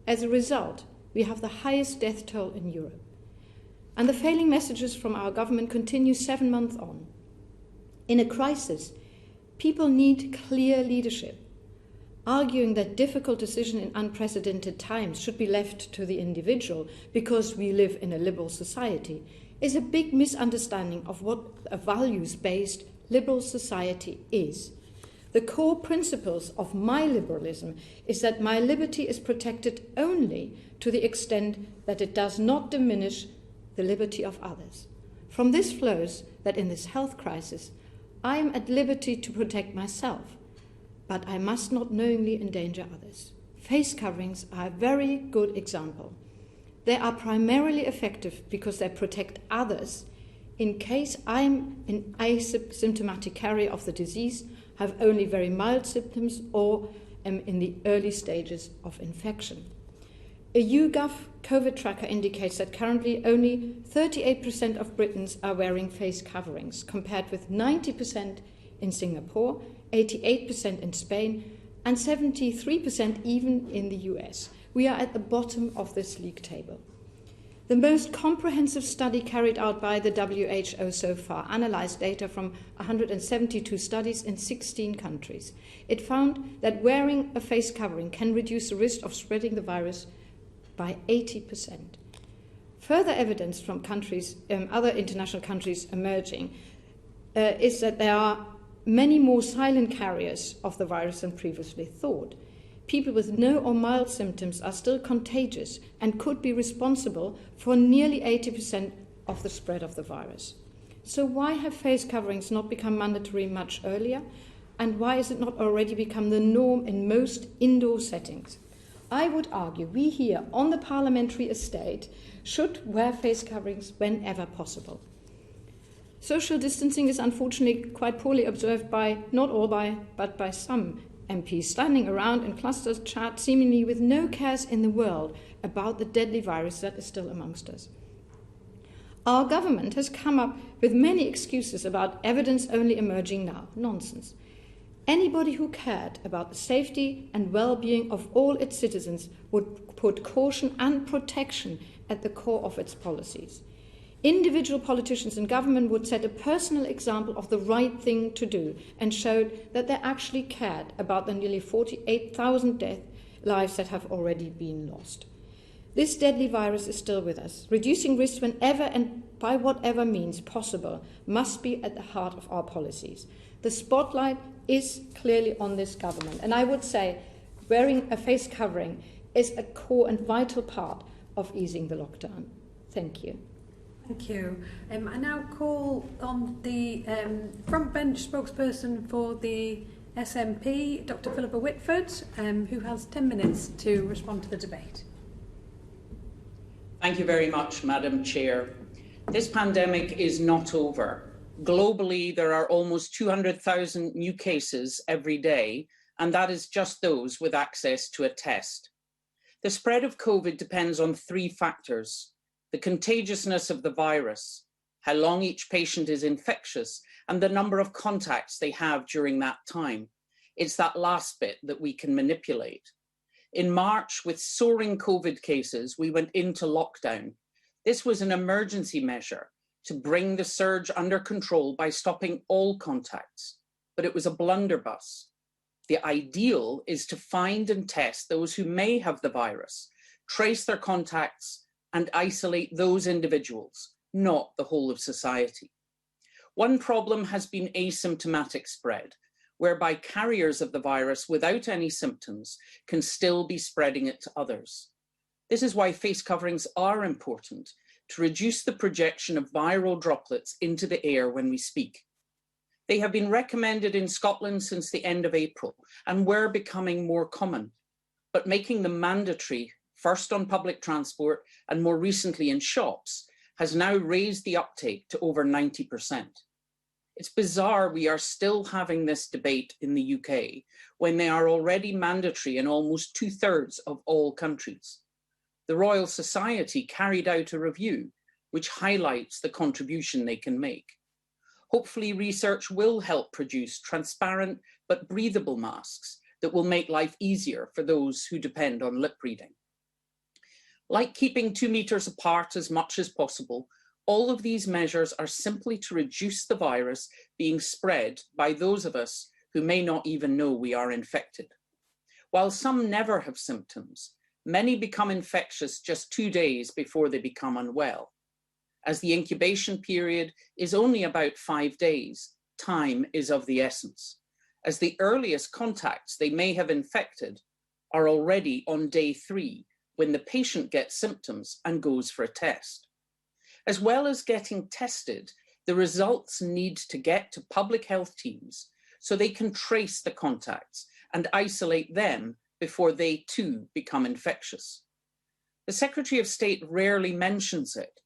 As a result, we have the highest death toll in Europe. And the failing messages from our government continue 7 months on. In a crisis, people need clear leadership. Arguing that difficult decisions in unprecedented times should be left to the individual because we live in a liberal society is a big misunderstanding of what a values-based liberal society is. The core principles of my liberalism is that my liberty is protected only to the extent that it does not diminish the liberty of others. From this flows that in this health crisis, I am at liberty to protect myself, but I must not knowingly endanger others. Face coverings are a very good example. They are primarily effective because they protect others in case I'm an asymptomatic carrier of the disease, have only very mild symptoms, or am in the early stages of infection. A YouGov COVID tracker indicates that currently only 38% of Britons are wearing face coverings, compared with 90% in Singapore, 88% in Spain, and 73% even in the US. We are at the bottom of this league table. The most comprehensive study carried out by the WHO so far analyzed data from 172 studies in 16 countries. It found that wearing a face covering can reduce the risk of spreading the virus by 80%. Further evidence from countries, other international countries emerging, is that there are many more silent carriers of the virus than previously thought. People with no or mild symptoms are still contagious and could be responsible for nearly 80% of the spread of the virus. So why have face coverings not become mandatory much earlier? And why is it not already become the norm in most indoor settings? I would argue we here on the parliamentary estate should wear face coverings whenever possible. Social distancing is unfortunately quite poorly observed by, not all but by some MPs, standing around in clusters chat seemingly with no cares in the world about the deadly virus that is still amongst us. Our government has come up with many excuses about evidence only emerging now. Nonsense. Anybody who cared about the safety and well-being of all its citizens would put caution and protection at the core of its policies. Individual politicians in government would set a personal example of the right thing to do and showed that they actually cared about the nearly 48,000 lives that have already been lost. This deadly virus is still with us. Reducing risk whenever and by whatever means possible must be at the heart of our policies. The spotlight is clearly on this government, and I would say wearing a face covering is a core and vital part of easing the lockdown. Thank you. Thank you. I now call on the front bench spokesperson for the SNP, Dr. Philippa Whitford, who has 10 minutes to respond to the debate. Thank you very much, Madam Chair. This pandemic is not over. Globally, there are almost 200,000 new cases every day, and that is just those with access to a test. The spread of COVID depends on 3 factors: the contagiousness of the virus, how long each patient is infectious, and the number of contacts they have during that time. It's that last bit that we can manipulate. In March, with soaring COVID cases, we went into lockdown. This was an emergency measure to bring the surge under control by stopping all contacts, but it was a blunderbuss. The ideal is to find and test those who may have the virus, trace their contacts, and isolate those individuals, not the whole of society. One problem has been asymptomatic spread, whereby carriers of the virus without any symptoms can still be spreading it to others. This is why face coverings are important, to reduce the projection of viral droplets into the air when we speak. They have been recommended in Scotland since the end of April and were becoming more common, but making them mandatory, first on public transport and more recently in shops, has now raised the uptake to over 90%. It's bizarre we are still having this debate in the UK when they are already mandatory in almost 2/3 of all countries. The Royal Society carried out a review which highlights the contribution they can make. Hopefully, research will help produce transparent but breathable masks that will make life easier for those who depend on lip reading. Like keeping 2 meters apart as much as possible, all of these measures are simply to reduce the virus being spread by those of us who may not even know we are infected. While some never have symptoms, many become infectious just 2 days before they become unwell. As the incubation period is only about 5 days, time is of the essence, as the earliest contacts they may have infected are already on day 3, when the patient gets symptoms and goes for a test. As well as getting tested, the results need to get to public health teams so they can trace the contacts and isolate them before they too become infectious. The Secretary of State rarely mentions it,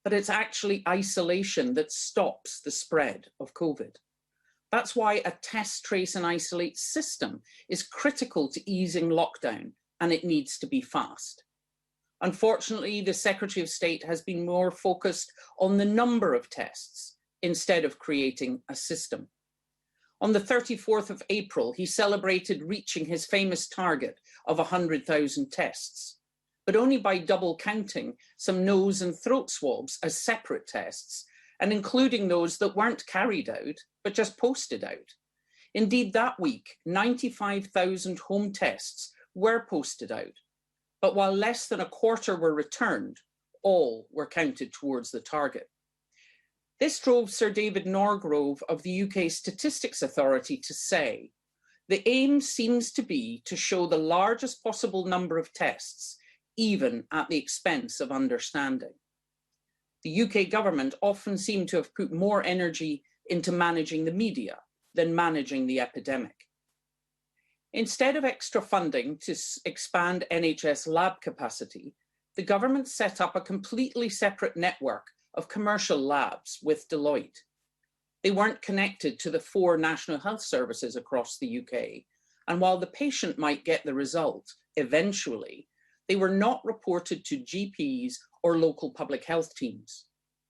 but it's actually isolation that stops the spread of COVID. That's why a test, trace and isolate system is critical to easing lockdown, and it needs to be fast. Unfortunately, the Secretary of State has been more focused on the number of tests instead of creating a system. On the 34th of April, he celebrated reaching his famous target of 100,000 tests, but only by double counting some nose and throat swabs as separate tests and including those that weren't carried out, but just posted out. Indeed, that week, 95,000 home tests were posted out, but while less than a quarter were returned, all were counted towards the target. This drove Sir David Norgrove of the UK Statistics Authority to say, the aim seems to be to show the largest possible number of tests, even at the expense of understanding. The UK government often seemed to have put more energy into managing the media than managing the epidemic. Instead of extra funding to expand NHS lab capacity, the government set up a completely separate network of commercial labs with Deloitte. They weren't connected to the 4 national health services across the UK, and while the patient might get the result eventually, they were not reported to GPs or local public health teams.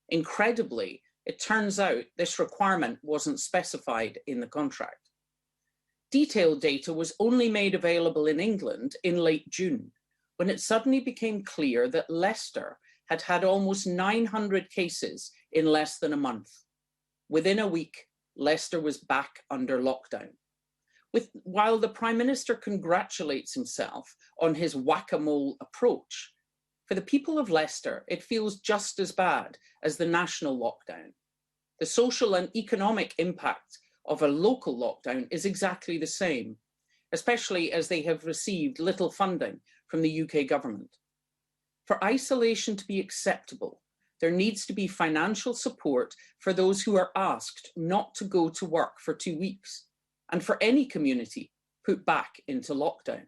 Incredibly, it turns out this requirement wasn't specified in the contract. Detailed data was only made available in England in late June, when it suddenly became clear that Leicester had had almost 900 cases in less than a month. Within a week, Leicester was back under lockdown. While the Prime Minister congratulates himself on his whack-a-mole approach, for the people of Leicester, it feels just as bad as the national lockdown. The social and economic impact of a local lockdown is exactly the same, especially as they have received little funding from the UK government. For isolation to be acceptable, there needs to be financial support for those who are asked not to go to work for 2 weeks, and for any community put back into lockdown.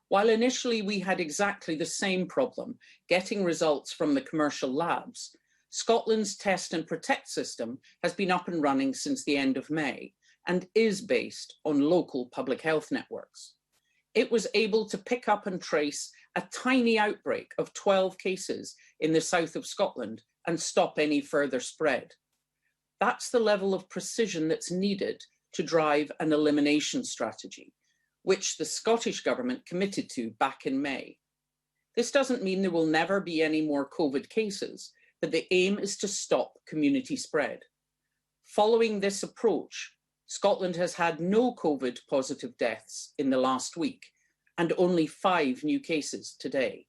While initially we had exactly the same problem getting results from the commercial labs, Scotland's Test and Protect system has been up and running since the end of May and is based on local public health networks. It was able to pick up and trace a tiny outbreak of 12 cases in the south of Scotland and stop any further spread. That's the level of precision that's needed to drive an elimination strategy, which the Scottish Government committed to back in May. This doesn't mean there will never be any more COVID cases, but the aim is to stop community spread. Following this approach, Scotland has had no COVID positive deaths in the last week and only 5 new cases today.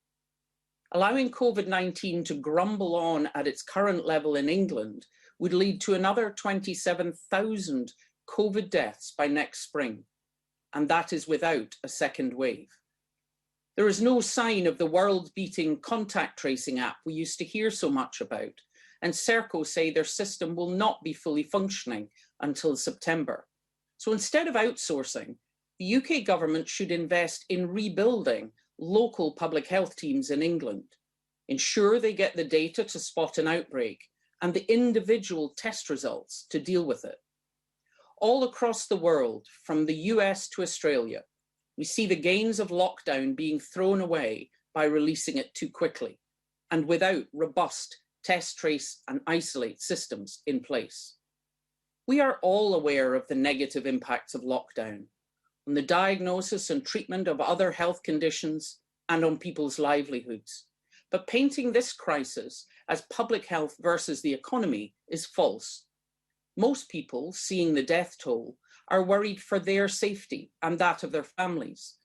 Allowing COVID-19 to grumble on at its current level in England would lead to another 27,000 COVID deaths by next spring, and that is without a second wave. There is no sign of the world-beating contact tracing app we used to hear so much about, and Serco say their system will not be fully functioning until September. So instead of outsourcing, the UK government should invest in rebuilding local public health teams in England, ensure they get the data to spot an outbreak and the individual test results to deal with it. All across the world, from the US to Australia, we see the gains of lockdown being thrown away by releasing it too quickly and without robust test, trace and isolate systems in place. We are all aware of the negative impacts of lockdown on the diagnosis and treatment of other health conditions and on people's livelihoods. But painting this crisis as public health versus the economy is false. Most people, seeing the death toll, are worried for their safety and that of their families.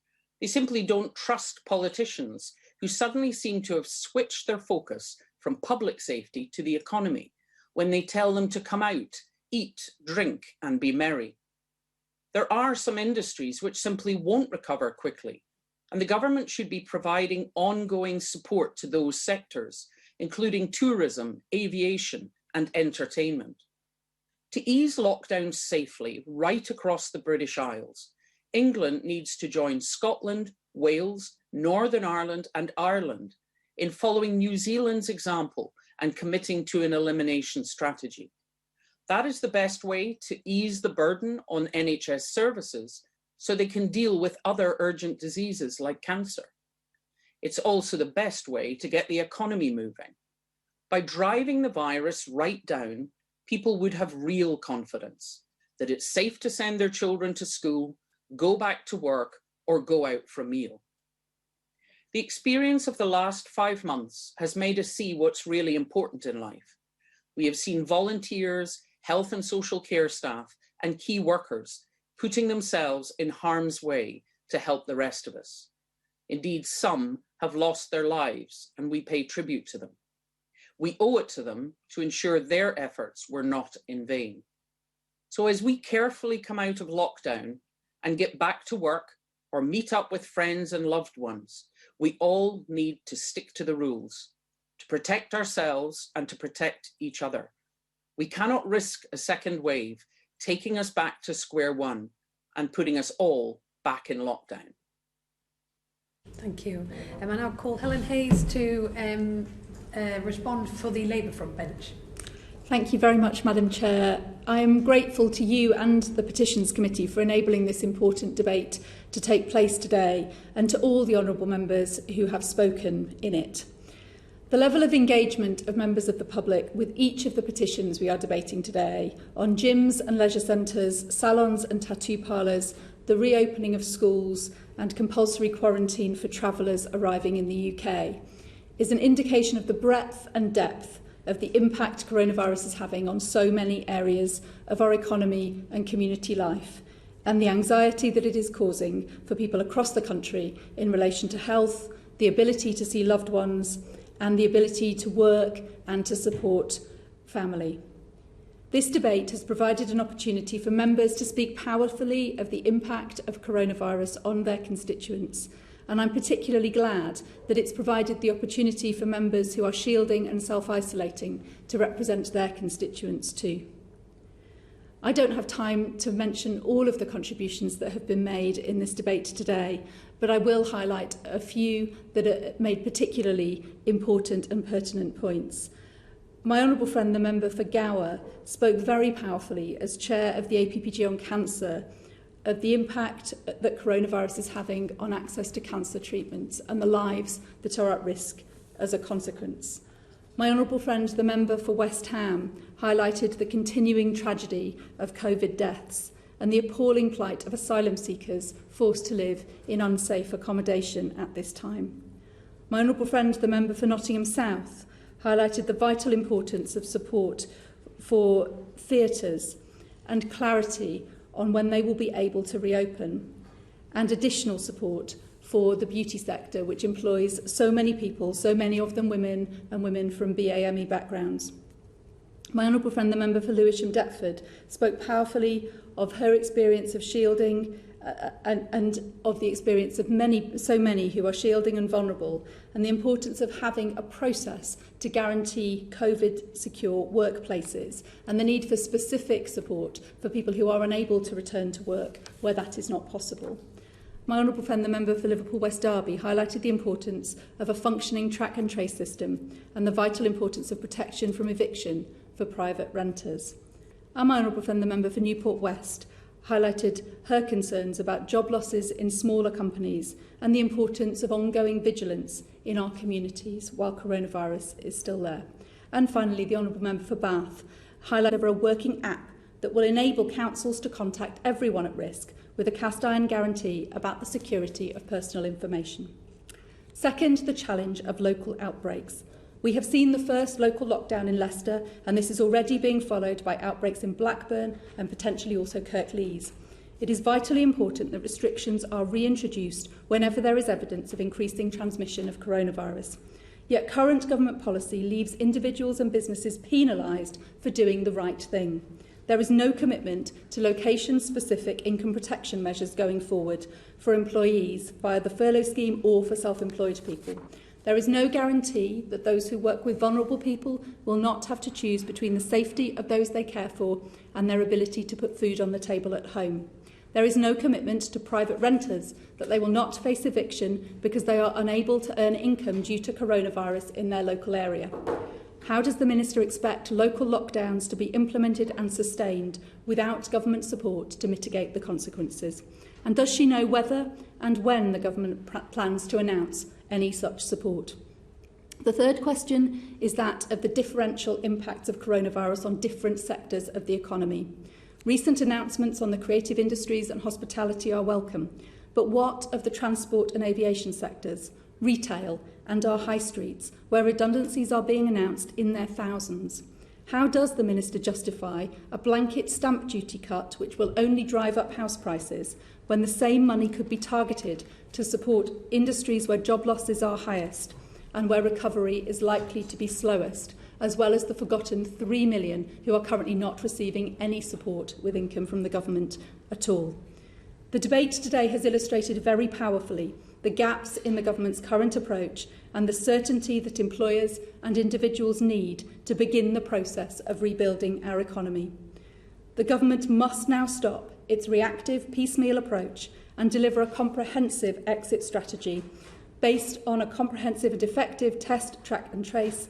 They simply don't trust politicians who suddenly seem to have switched their focus from public safety to the economy when they tell them to come out, eat, drink, and be merry. There are some industries which simply won't recover quickly, and the government should be providing ongoing support to those sectors, including tourism, aviation, and entertainment. To ease lockdowns safely right across the British Isles, England needs to join Scotland, Wales, Northern Ireland, and Ireland in following New Zealand's example and committing to an elimination strategy. That is the best way to ease the burden on NHS services so they can deal with other urgent diseases like cancer. It's also the best way to get the economy moving. By driving the virus right down, people would have real confidence that it's safe to send their children to school, go back to work, or go out for a meal. The experience of the last 5 months has made us see what's really important in life. We have seen volunteers, health and social care staff, and key workers putting themselves in harm's way to help the rest of us. Indeed, some have lost their lives, and we pay tribute to them. We owe it to them to ensure their efforts were not in vain. So as we carefully come out of lockdown and get back to work or meet up with friends and loved ones, we all need to stick to the rules, to protect ourselves and to protect each other. We cannot risk a second wave taking us back to square one and putting us all back in lockdown. Thank you. I now call Helen Hayes to respond for the Labour front bench. Thank you very much, Madam Chair. I am grateful to you and the Petitions Committee for enabling this important debate to take place today, and to all the honourable members who have spoken in it. The level of engagement of members of the public with each of the petitions we are debating today on gyms and leisure centres, salons and tattoo parlours, the reopening of schools and compulsory quarantine for travellers arriving in the UK is an indication of the breadth and depth of the impact coronavirus is having on so many areas of our economy and community life, and the anxiety that it is causing for people across the country in relation to health, the ability to see loved ones, and the ability to work and to support family. This debate has provided an opportunity for members to speak powerfully of the impact of coronavirus on their constituents, and I'm particularly glad that it's provided the opportunity for members who are shielding and self-isolating to represent their constituents too. I don't have time to mention all of the contributions that have been made in this debate today, but I will highlight a few that are made particularly important and pertinent points. My honourable friend, the member for Gower, spoke very powerfully as chair of the APPG on cancer of the impact that coronavirus is having on access to cancer treatments and the lives that are at risk as a consequence. My honourable friend, the member for West Ham, highlighted the continuing tragedy of COVID deaths and the appalling plight of asylum seekers forced to live in unsafe accommodation at this time. My honourable friend, the member for Nottingham South, highlighted the vital importance of support for theatres and clarity on when they will be able to reopen, and additional support for the beauty sector, which employs so many people, so many of them women and women from BAME backgrounds. My honourable friend, the member for Lewisham Deptford, spoke powerfully of her experience of shielding and of the experience of so many who are shielding and vulnerable, and the importance of having a process to guarantee COVID-secure workplaces, and the need for specific support for people who are unable to return to work where that is not possible. My honourable friend, the member for Liverpool West Derby, highlighted the importance of a functioning track and trace system and the vital importance of protection from eviction for private renters. And my honourable friend, the member for Newport West, highlighted her concerns about job losses in smaller companies and the importance of ongoing vigilance in our communities while coronavirus is still there. And finally, the honourable member for Bath highlighted a working app that will enable councils to contact everyone at risk with a cast iron guarantee about the security of personal information. Second, the challenge of local outbreaks. We have seen the first local lockdown in Leicester, and this is already being followed by outbreaks in Blackburn and potentially also Kirklees. It is vitally important that restrictions are reintroduced whenever there is evidence of increasing transmission of coronavirus. Yet current government policy leaves individuals and businesses penalised for doing the right thing. There is no commitment to location-specific income protection measures going forward for employees via the furlough scheme or for self-employed people. There is no guarantee that those who work with vulnerable people will not have to choose between the safety of those they care for and their ability to put food on the table at home. There is no commitment to private renters that they will not face eviction because they are unable to earn income due to coronavirus in their local area. How does the Minister expect local lockdowns to be implemented and sustained without government support to mitigate the consequences? And does she know whether and when the government plans to announce any such support. The third question is that of the differential impacts of coronavirus on different sectors of the economy. Recent announcements on the creative industries and hospitality are welcome, but what of the transport and aviation sectors, retail and our high streets, where redundancies are being announced in their thousands? How does the Minister justify a blanket stamp duty cut which will only drive up house prices when the same money could be targeted to support industries where job losses are highest and where recovery is likely to be slowest, as well as the forgotten 3 million who are currently not receiving any support with income from the government at all? The debate today has illustrated very powerfully the gaps in the government's current approach and the certainty that employers and individuals need to begin the process of rebuilding our economy. The government must now stop its reactive, piecemeal approach and deliver a comprehensive exit strategy based on a comprehensive and effective test, track and trace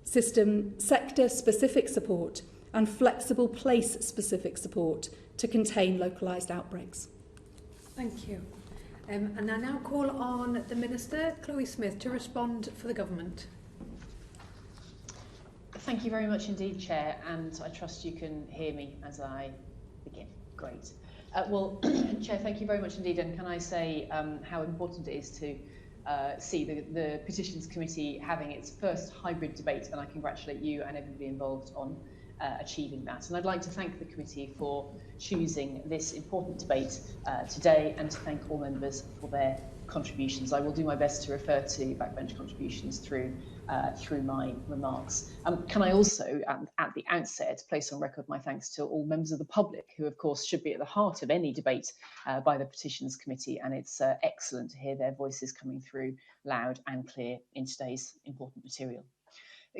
system, sector-specific support and flexible place-specific support to contain localised outbreaks. Thank you. And I now call on the Minister, Chloe Smith, to respond for the government. Thank you very much indeed, Chair, and I trust you can hear me as I begin. Great. Well, Chair, thank you very much indeed, and can I say how important it is to see the Petitions Committee having its first hybrid debate, and I congratulate you and everybody involved on achieving that. And I'd like to thank the committee for choosing this important debate today, and to thank all members for their contributions. I will do my best to refer to backbench contributions through my remarks. Can I also, at the outset, place on record my thanks to all members of the public, who of course should be at the heart of any debate by the Petitions Committee, and it's excellent to hear their voices coming through loud and clear in today's important material.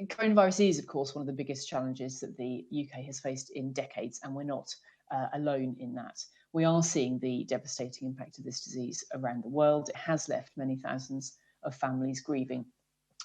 Coronavirus is, of course, one of the biggest challenges that the UK has faced in decades, and we're not alone in that. We are seeing the devastating impact of this disease around the world. It has left many thousands of families grieving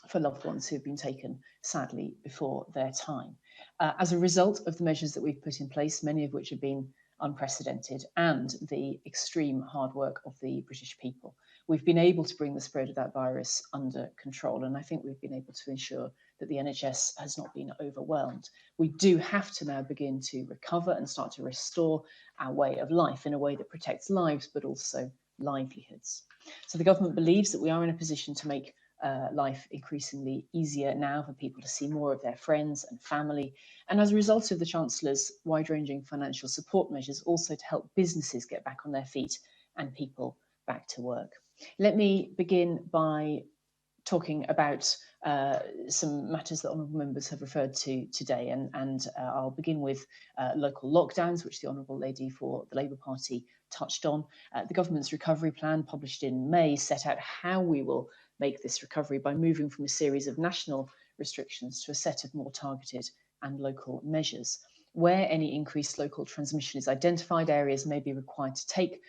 for loved ones who have been taken, sadly, before their time. As a result of the measures that we've put in place, many of which have been unprecedented, and the extreme hard work of the British people, we've been able to bring the spread of that virus under control, and I think we've been able to ensure that the NHS has not been overwhelmed. We do have to now begin to recover and start to restore our way of life in a way that protects lives, but also livelihoods. So the government believes that we are in a position to make life increasingly easier now for people to see more of their friends and family, and as a result of the Chancellor's wide-ranging financial support measures, also to help businesses get back on their feet and people back to work. Let me begin by talking about some matters that honourable members have referred to today, and I'll begin with local lockdowns, which the Honourable Lady for the Labour Party touched on. The government's recovery plan, published in May, set out how we will make this recovery by moving from a series of national restrictions to a set of more targeted and local measures. Where any increased local transmission is identified, areas may be required to take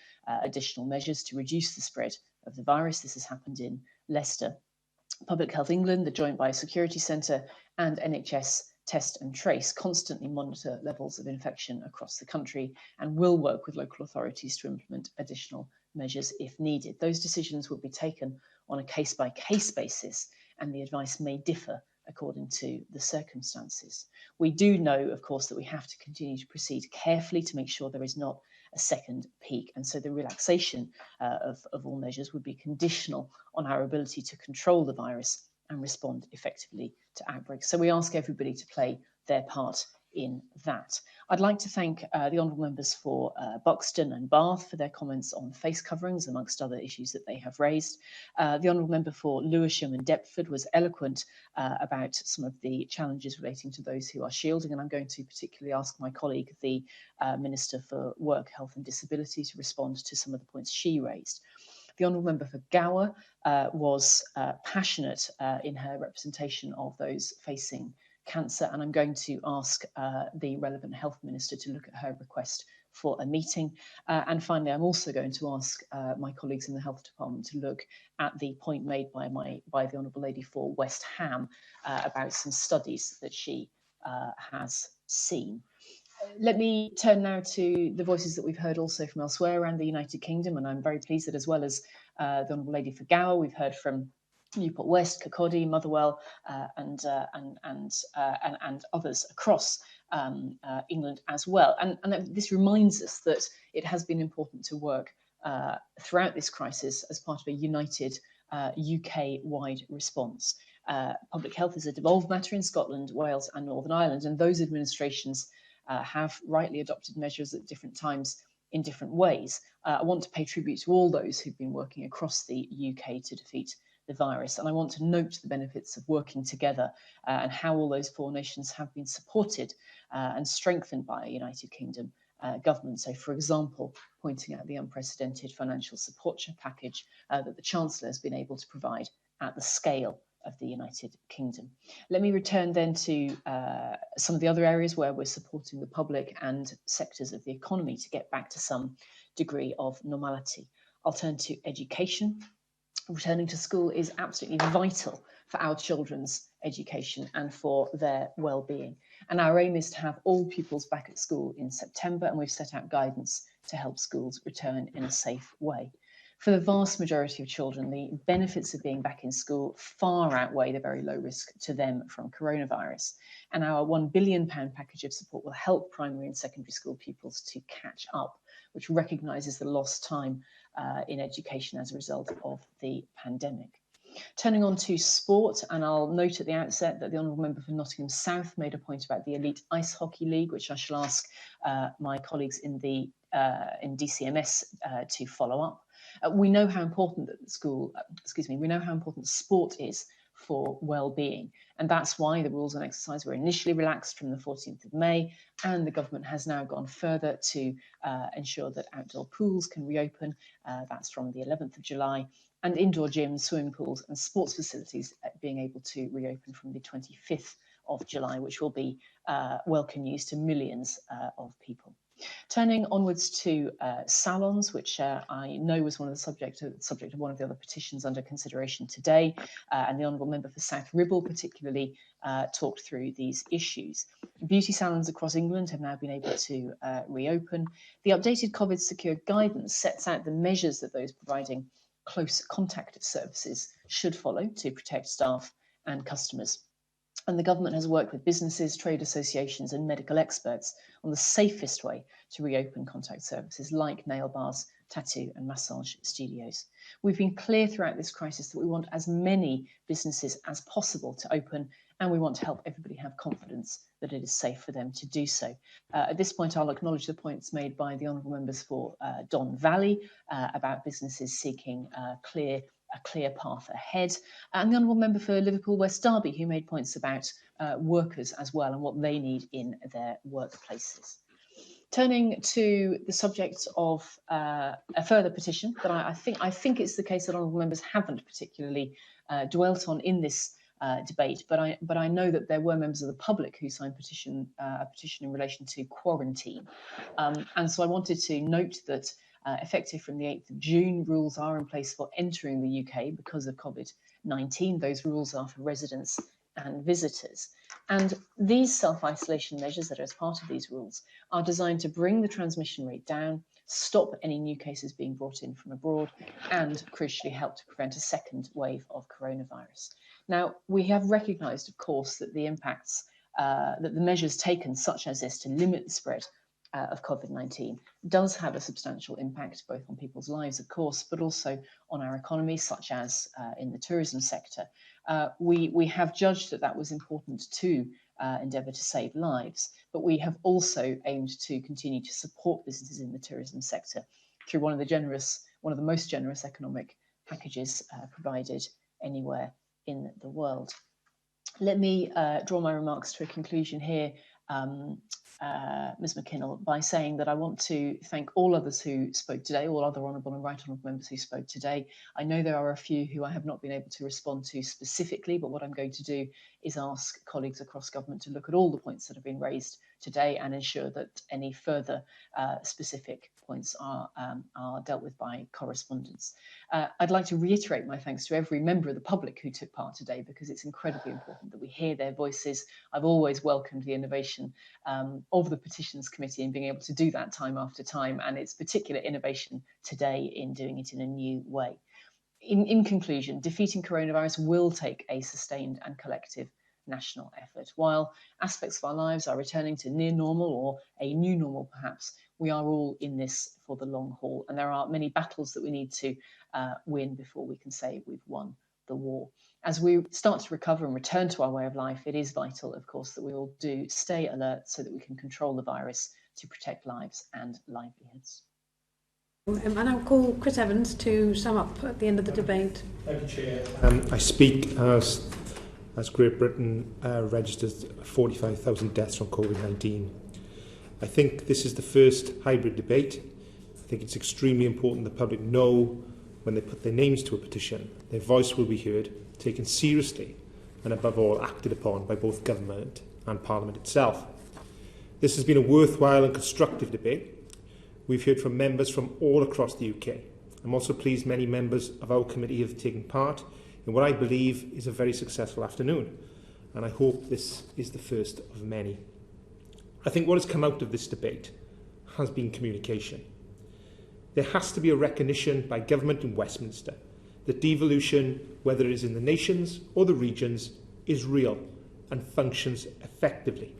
additional measures to reduce the spread of the virus. This has happened in Leicester. Public Health England, the Joint Biosecurity Centre and NHS Test and Trace constantly monitor levels of infection across the country and will work with local authorities to implement additional measures if needed. Those decisions will be taken on a case-by-case basis, and the advice may differ according to the circumstances. We do know, of course, that we have to continue to proceed carefully to make sure there is not a second peak, and so the relaxation of all measures would be conditional on our ability to control the virus and respond effectively to outbreaks. So we ask everybody to play their part in that. I'd like to thank the honourable members for Buxton and Bath for their comments on face coverings, amongst other issues that they have raised. The honourable member for Lewisham and Deptford was eloquent about some of the challenges relating to those who are shielding, and I'm going to particularly ask my colleague, the Minister for Work, Health and Disability, to respond to some of the points she raised. The honourable member for Gower was passionate in her representation of those facing cancer, and I'm going to ask the relevant health minister to look at her request for a meeting. And finally, I'm also going to ask my colleagues in the health department to look at the point made by the honourable lady for West Ham about some studies that she has seen. Let me turn now to the voices that we've heard also from elsewhere around the United Kingdom, and I'm very pleased that, as well as the honourable lady for Gower, we've heard from Newport West, Kirkcaldy, Motherwell, and others across England as well. And this reminds us that it has been important to work throughout this crisis as part of a united UK-wide response. Public health is a devolved matter in Scotland, Wales and Northern Ireland, and those administrations have rightly adopted measures at different times in different ways. I want to pay tribute to all those who've been working across the UK to defeat the virus, and I want to note the benefits of working together and how all those four nations have been supported and strengthened by a United Kingdom government. So, for example, pointing out the unprecedented financial support package that the Chancellor has been able to provide at the scale of the United Kingdom. Let me return then to some of the other areas where we're supporting the public and sectors of the economy to get back to some degree of normality. I'll turn to education. Returning to school is absolutely vital for our children's education and for their well-being. And our aim is to have all pupils back at school in September, and we've set out guidance to help schools return in a safe way. For the vast majority of children, the benefits of being back in school far outweigh the very low risk to them from coronavirus. And our £1 billion package of support will help primary and secondary school pupils to catch up, which recognises the lost time in education as a result of the pandemic. Turning on to sport, and I'll note at the outset that the Honourable Member for Nottingham South made a point about the Elite Ice Hockey League, which I shall ask my colleagues in the in DCMS to follow up. We know how important we know how important sport is for well-being, and that's why the rules on exercise were initially relaxed from the 14th of May, and the government has now gone further to ensure that outdoor pools can reopen. That's from the 11th of July, and indoor gyms, swimming pools and sports facilities being able to reopen from the 25th of July, which will be welcome news to millions of people. Turning onwards to salons, which I know was one of the subject of one of the other petitions under consideration today, and the Honourable Member for South Ribble particularly talked through these issues. Beauty salons across England have now been able to reopen. The updated COVID secure guidance sets out the measures that those providing close contact services should follow to protect staff and customers. And the government has worked with businesses, trade associations and medical experts on the safest way to reopen contact services like nail bars, tattoo and massage studios. We've been clear throughout this crisis that we want as many businesses as possible to open, and we want to help everybody have confidence that it is safe for them to do so. At this point, I'll acknowledge the points made by the Honourable Members for Don Valley about businesses seeking a clear path ahead, and the Honourable Member for Liverpool West Derby, who made points about workers as well and what they need in their workplaces. Turning to the subject of a further petition that I think it's the case that Honourable Members haven't particularly dwelt on in this debate, but I know that there were members of the public who signed a petition in relation to quarantine, and so I wanted to note that effective from the 8th of June, rules are in place for entering the UK because of COVID-19. Those rules are for residents and visitors. And these self-isolation measures that are as part of these rules are designed to bring the transmission rate down, stop any new cases being brought in from abroad, and crucially help to prevent a second wave of coronavirus. Now, we have recognised, of course, that the impacts, that the measures taken, such as this, to limit the spread of COVID-19 does have a substantial impact both on people's lives, of course, but also on our economy, such as in the tourism sector. We have judged that that was important to endeavour to save lives, but we have also aimed to continue to support businesses in the tourism sector through one of the most generous economic packages provided anywhere in the world. Let me draw my remarks to a conclusion here, Ms McKinnell, by saying that I want to thank all others who spoke today, all other honourable and right honourable members who spoke today. I know there are a few who I have not been able to respond to specifically, but what I'm going to do is ask colleagues across government to look at all the points that have been raised today and ensure that any further specific points are dealt with by correspondence. I'd like to reiterate my thanks to every member of the public who took part today, because it's incredibly important that we hear their voices. I've always welcomed the innovation of the Petitions Committee in being able to do that time after time, and its particular innovation today in doing it in a new way. in conclusion, defeating coronavirus will take a sustained and collective national effort. While aspects of our lives are returning to near normal or a new normal perhaps, we are all in this for the long haul, and there are many battles that we need to win before we can say we've won the war. As we start to recover and return to our way of life, it is vital, of course, that we all do stay alert so that we can control the virus to protect lives and livelihoods. And I'll call Chris Evans to sum up at the end of the debate. Thank you, Chair. I speak as Great Britain registers 45,000 deaths from Covid-19. I think this is the first hybrid debate. I think it's extremely important the public know when they put their names to a petition, their voice will be heard, taken seriously, and above all acted upon by both government and Parliament itself. This has been a worthwhile and constructive debate. We've heard from members from all across the UK. I'm also pleased many members of our committee have taken part in what I believe is a very successful afternoon, and I hope this is the first of many. I think what has come out of this debate has been communication. There has to be a recognition by government in Westminster that devolution, whether it is in the nations or the regions, is real and functions effectively.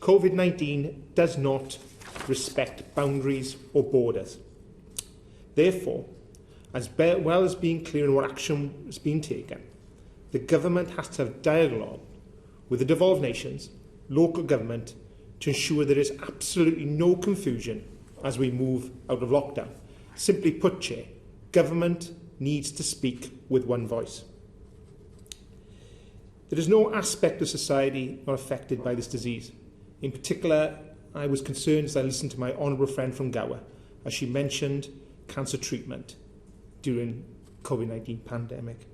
COVID-19 does not respect boundaries or borders. Therefore, as well as being clear in what action is being taken, the government has to have dialogue with the devolved nations, local government, to ensure there is absolutely no confusion as we move out of lockdown. Simply put, Chair, government needs to speak with one voice. There is no aspect of society not affected by this disease. In particular, I was concerned as I listened to my honourable friend from Gower as she mentioned cancer treatment during COVID-19 pandemic.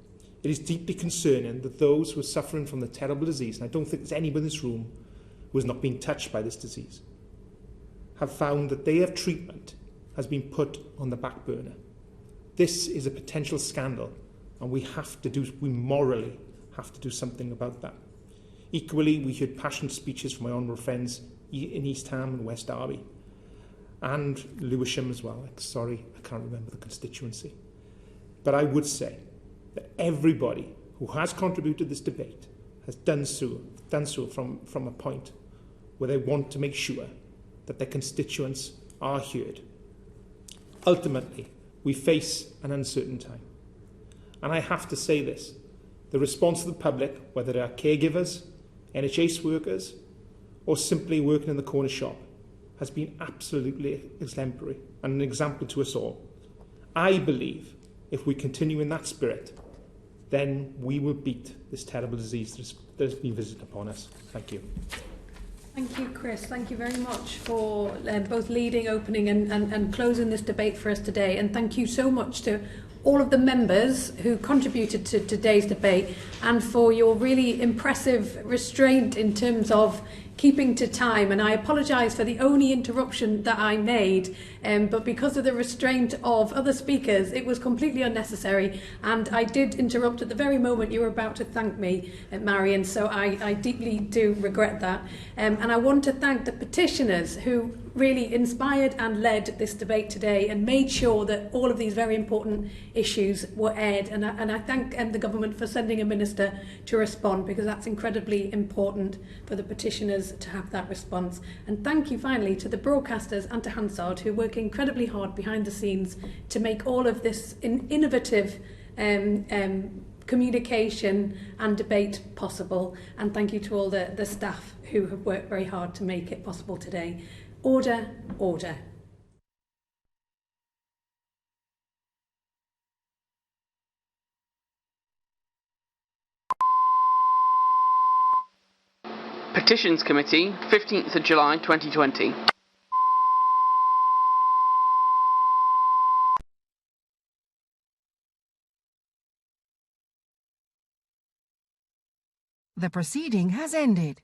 It is deeply concerning that those who are suffering from the terrible disease, and I don't think there's anyone in this room who has not been touched by this disease, have found that their treatment has been put on the back burner. This is a potential scandal, and we morally have to do something about that. Equally, we heard passionate speeches from my honourable friends in East Ham and West Derby, and Lewisham as well. Sorry, I can't remember the constituency. But I would say that everybody who has contributed to this debate has done so from a point where they want to make sure that their constituents are heard. Ultimately, we face an uncertain time. And I have to say this, the response of the public, whether they are caregivers, NHS workers, or simply working in the corner shop, has been absolutely exemplary and an example to us all. I believe if we continue in that spirit, then we will beat this terrible disease that has been visited upon us. Thank you. Thank you, Chris. Thank you very much for both leading, opening and closing this debate for us today. And thank you so much to all of the members who contributed to today's debate and for your really impressive restraint in terms of keeping to time. And I apologise for the only interruption that I made, but because of the restraint of other speakers, it was completely unnecessary. And I did interrupt at the very moment you were about to thank me, Marion, so I deeply do regret that. And I want to thank the petitioners who really inspired and led this debate today and made sure that all of these very important issues were aired. And I thank the government for sending a minister to respond, because that's incredibly important for the petitioners to have that response. And thank you finally to the broadcasters and to Hansard, who work incredibly hard behind the scenes to make all of this innovative communication and debate possible. And thank you to all the staff who have worked very hard to make it possible today. Order, order. Petitions Committee, 15th of July 2020. The proceeding has ended.